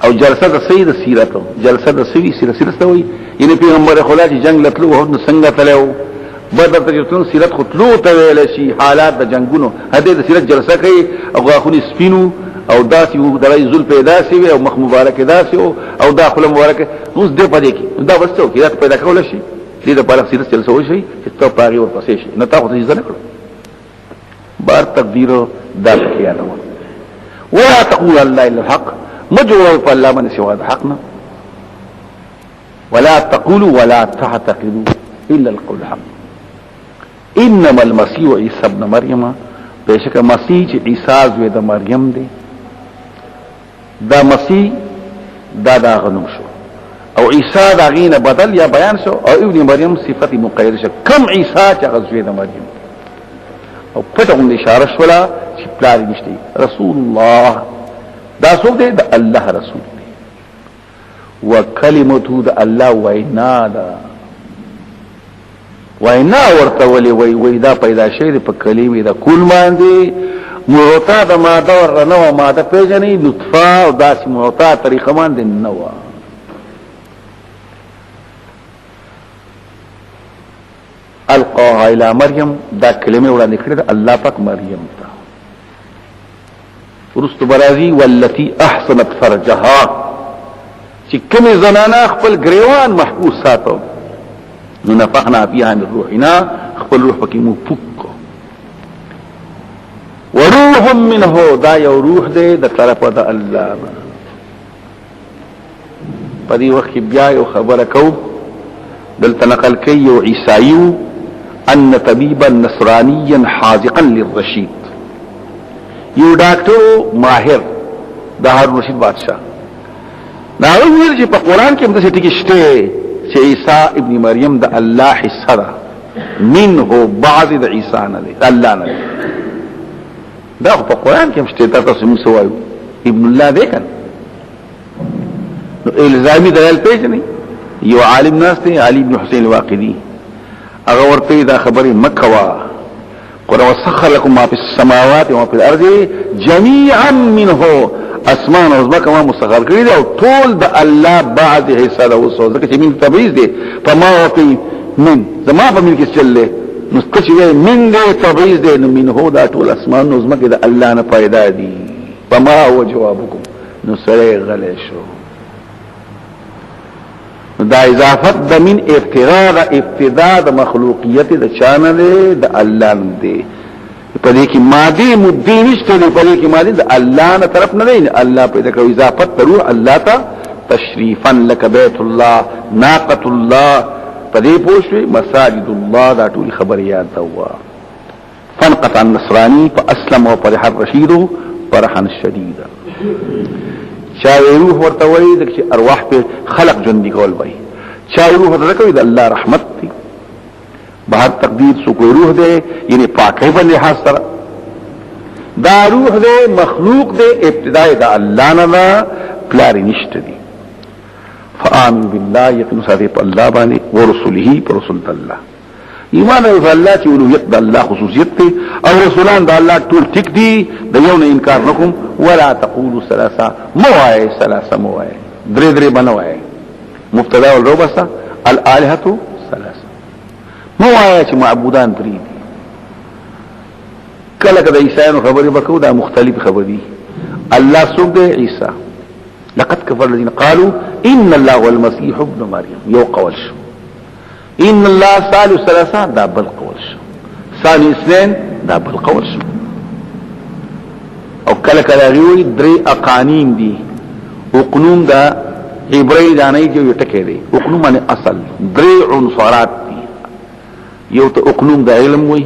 او جلسه د سید سیرت جلسه د سوي سیرت وي یعنی پیغمبر خدا چې جنگ لتلو او څنګه تلو بدر تجربتون سیرت خطلو تویل شي حالات د جنگونو هدي د سیرت جلسه کوي او غاخونی سپینو او داسي وو دای زول پیدا سی او مخ مبارک داسي او داخله مبارک اوس دې پدې کې دا وسته کې راته پیدا کول شي دې د پاره سیرت جلسه وشي چې تو پاغي ورپسې شي نه تاسو ځنه کړو بار تقدیر دا کې یادو ولا تقول الله الا الحق مجور په الله باندې سوا د حقنا ولا تقولوا ولا تعتقدوا الا القول الحق انما المسيح عيسى ابن مریم بشک مسیح چې عیسی زوی د مریم دی دا مسیح دا غنوم شو او عیسی دا غینه بدل یا بیان شو او ابن مریم صفت مقید شو کم عیسی چې غزوی د مریم او پټه اشاره شولا چې پلار نشته رسول الله دا څوک دی د الله رسول دی وکلمته د الله وینا دا وینا ورته وی دا پیدا شوی د په کلمې د کول باندې مرتا د ماده ورنه او ماده پیژنې لطفه او داسې مرتا طریقه باندې نه و القاها الى مریم دا کلمه وړاندې کړې ده الله پاک مریم ته ورست برازي والتي احسنت فرجها چې کومه زنانه خپل گریوان محفوظ ساتو نو نفخنا فيها من روحنا خپل روح پکې مو فک وروح منه دا یو روح دی د طرفه د الله په دې وخت بیا یو خبره کو دلته نقل کوي یو عیسایو ان طبيبا نصرانيا حاذقا للرشيد یو ډاکټر ماهر د هارون رشید بادشاہ دا ویل چې په قران کې هم څه ټکی شته چې عیسی ابن مریم د الله حصہ ده منه بعض د عیسی نه دی الله نه دا په قران کې هم شته تاسو موږ وایو ابن الله دی کنه نو الزامي دلایل پیژنې یو عالم ناس دی علي بن حسين الواقدي هغه ورته دا خبره مکه وا قرآن وسخر لكم ما في السماوات وما في الارض جميعا منه اسمان او زمکه ما مسخر کړی دی او ټول د الله بعد حصہ ده وسو ځکه چې من تبعیض دی فما وفي من زما په من کې چلې مستشوي من دې تبعیض دی نو من هو دا ټول اسمان او زمکه د الله نه پیدا دي فما هو جوابكم نو سره غلې شو دا اضافت د من ابتداء د مخلوقیت د چانه د الله دی په دې کې ماده مدې نشته په دې کې ماده د الله نه طرف نه دی الله پیدا کوي اضافت ترو الله ته تشریفا لك بیت الله ناقه الله په دې پوښوي مساجد الله دا ټول خبريات دوا فانقطع النصراني فاسلم وفرح الرشيد فرحا شديدا چا روح ورته وایي د ارواح په خلق جون دي کول وایي چا روح ورته کوي د الله رحمت دي بهر تقدیر سو کوئی روح دے یعنی پاکی بل لحاظ سره دا روح دے مخلوق دے ابتداء دا اللہ ندا پلاری نشت دی فآمن باللہ یقین ساتھی پا اللہ بانے ورسوله پا رسول دا اللہ ایمان او اللہ چی اولویت دا اللہ خصوصیت تی او رسولان دا اللہ طول تک دی دا یون انکار نکم ولا تقولوا سلاسا موائے سلاسا موائے درے بنوائے مبتدا والروبسا الالہتو سلاسا موائے چی معبودان دری دی کلک دا عیسیانو خبری بکو دا مختلف خبر دی اللہ سوک دے عیسی لقد کفر الذین قالوا ان اللہ والمسیح ابن مریم یو قول شو ان اللہ ثالث ثلاثہ دا بل قول شو ثانی اثنین دا بل قول شو او کلک دا غیوی دری اقانیم دی اقنوم دا عبری دانای جو یتکے دی اقنوم ان اصل دری عنصرات یو ته اقنوم د علم وي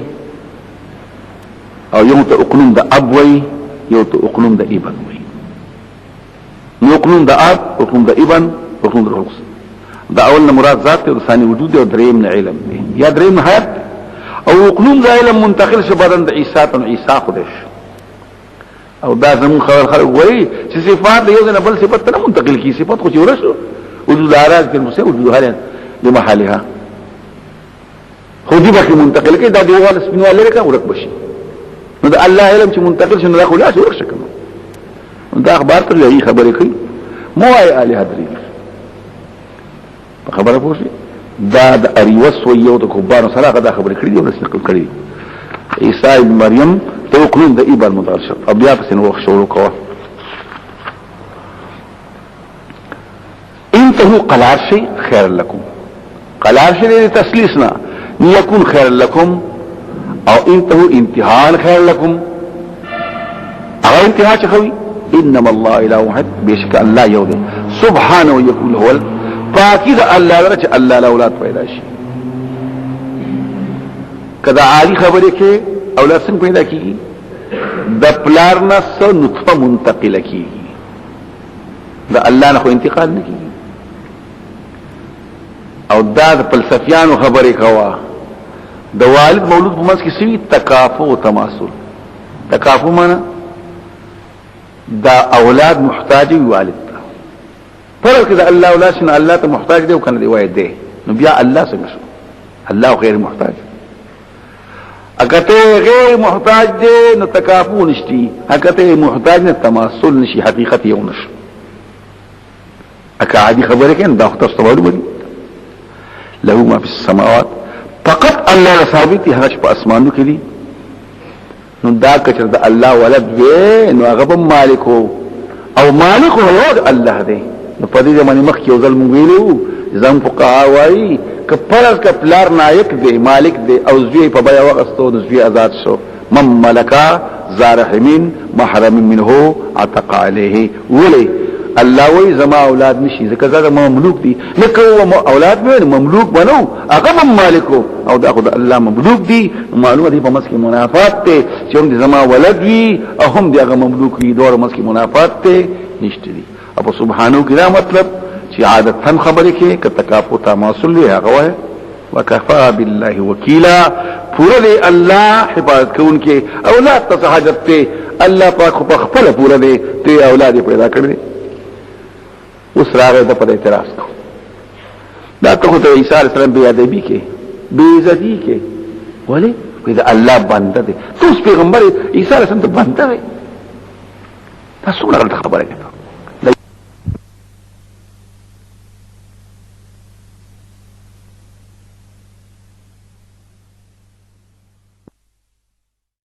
او یو ته اقنوم د اب وي یو ته اقنوم د ابن وي نو اقنوم د اب اقنوم د ابن اقنوم د رخص دا اول نه مراد ذات او ثاني وجود او دریم نه علم دی یا دریم حیات او اقنوم د علم منتقل شه بدن د عیسی ته عیسی خودش او دا زمون خلق وایي چې صفات یو نه بل صفات ته منتقل کی صفات خو چې ورسو وجود اراز کې مسه وجود حال لمحلها خودی باقی منتقل کې دا دیوال سپینواله لري کا ورک بشي نو دا الله علم چې منتقل شنو دا خو لا ورک شکم دا اخبار ته لري خبرې کوي مو اي الہ دري خبره پوښي دا د اریوس و یو د کوبانو سره دا خبرې کړې دي ورس نقل کړې عیسی ابن مریم ته وکړو د ایبل مدرسه او بیا په سن وخت شروع کوه انتهو قلار شي خير لكم قلار شي تسلیسنا يكون خير لكم او انتهوا انتهاء خير لكم او انتهاء چخوي انما الله اله واحد بشك الله يوده سبحانه يقول هو پاکی دا الله لره چې الله له اولاد پیدا شي. کدا عالی خبره کې اولاد څنګه پیدا کیږي؟ د پلار نه سو نطفه منتقل کیږي، دا الله نه خو انتقال نه کیږي. او دا د فلسفیانو خبره کوا د والد مولود په منځ کې سوي تکافؤ او تماثل. تکافؤ معنا دا اولاد محتاج وي والد ته، فرق کې دا الله اولاد شنه الله ته محتاج دی او کنه دی وای دی، نو بیا الله څنګه شو؟ الله غیر محتاج. اگر ته غیر محتاج دی نو تکافؤ نشتی، اگر ته محتاج نه تماثل نشي، حقیقت یو نشي. اکه عادي خبره کې دا خو تاسو ته له ما فی السماوات، فقط الله ثابت هغه په اسمانو کې دي. نو دا کچر د الله ولد وی نو هغه مالکو او مالکو هو الله دی. نو په دې باندې مخ کې ځل مونږ ویلو زم فقها وایي کپرز کپلار نایک دی مالک دی او زوی په بیا وغستو د زوی آزاد شو. من ملکا زارحمین محرم منه عتق علیه. ولی الله وی زما اولاد نشي ځکه زما مملوک دي، لکه اولاد به مملوک بنو هغه مالکو او دا خدای الله مملوک دي. معلومه دي په مسکه منافات ته چې هم زما ولد وي او هم دغه مملوک وي، دوه مسکه منافات ته نشته دي. او سبحانه کې دا مطلب چې عادتن خبره کې ک تکافؤ تماثل له هغه وای وکفا بالله وکیلا. پورا دی الله حفاظت کوونکې اولاد ته حاجت ته الله پاک په خپل پورا دی ته اولاد پیدا کړی. اوس راغی د په اعتراض کو دا ته خو ته عیسی علیه السلام بی ادبی کې بی عزتی کې ولی دا الله بنده دی. تو پیغمبر عیسی علیه السلام ته بنده دی، تاسو څنګه خبره کوي؟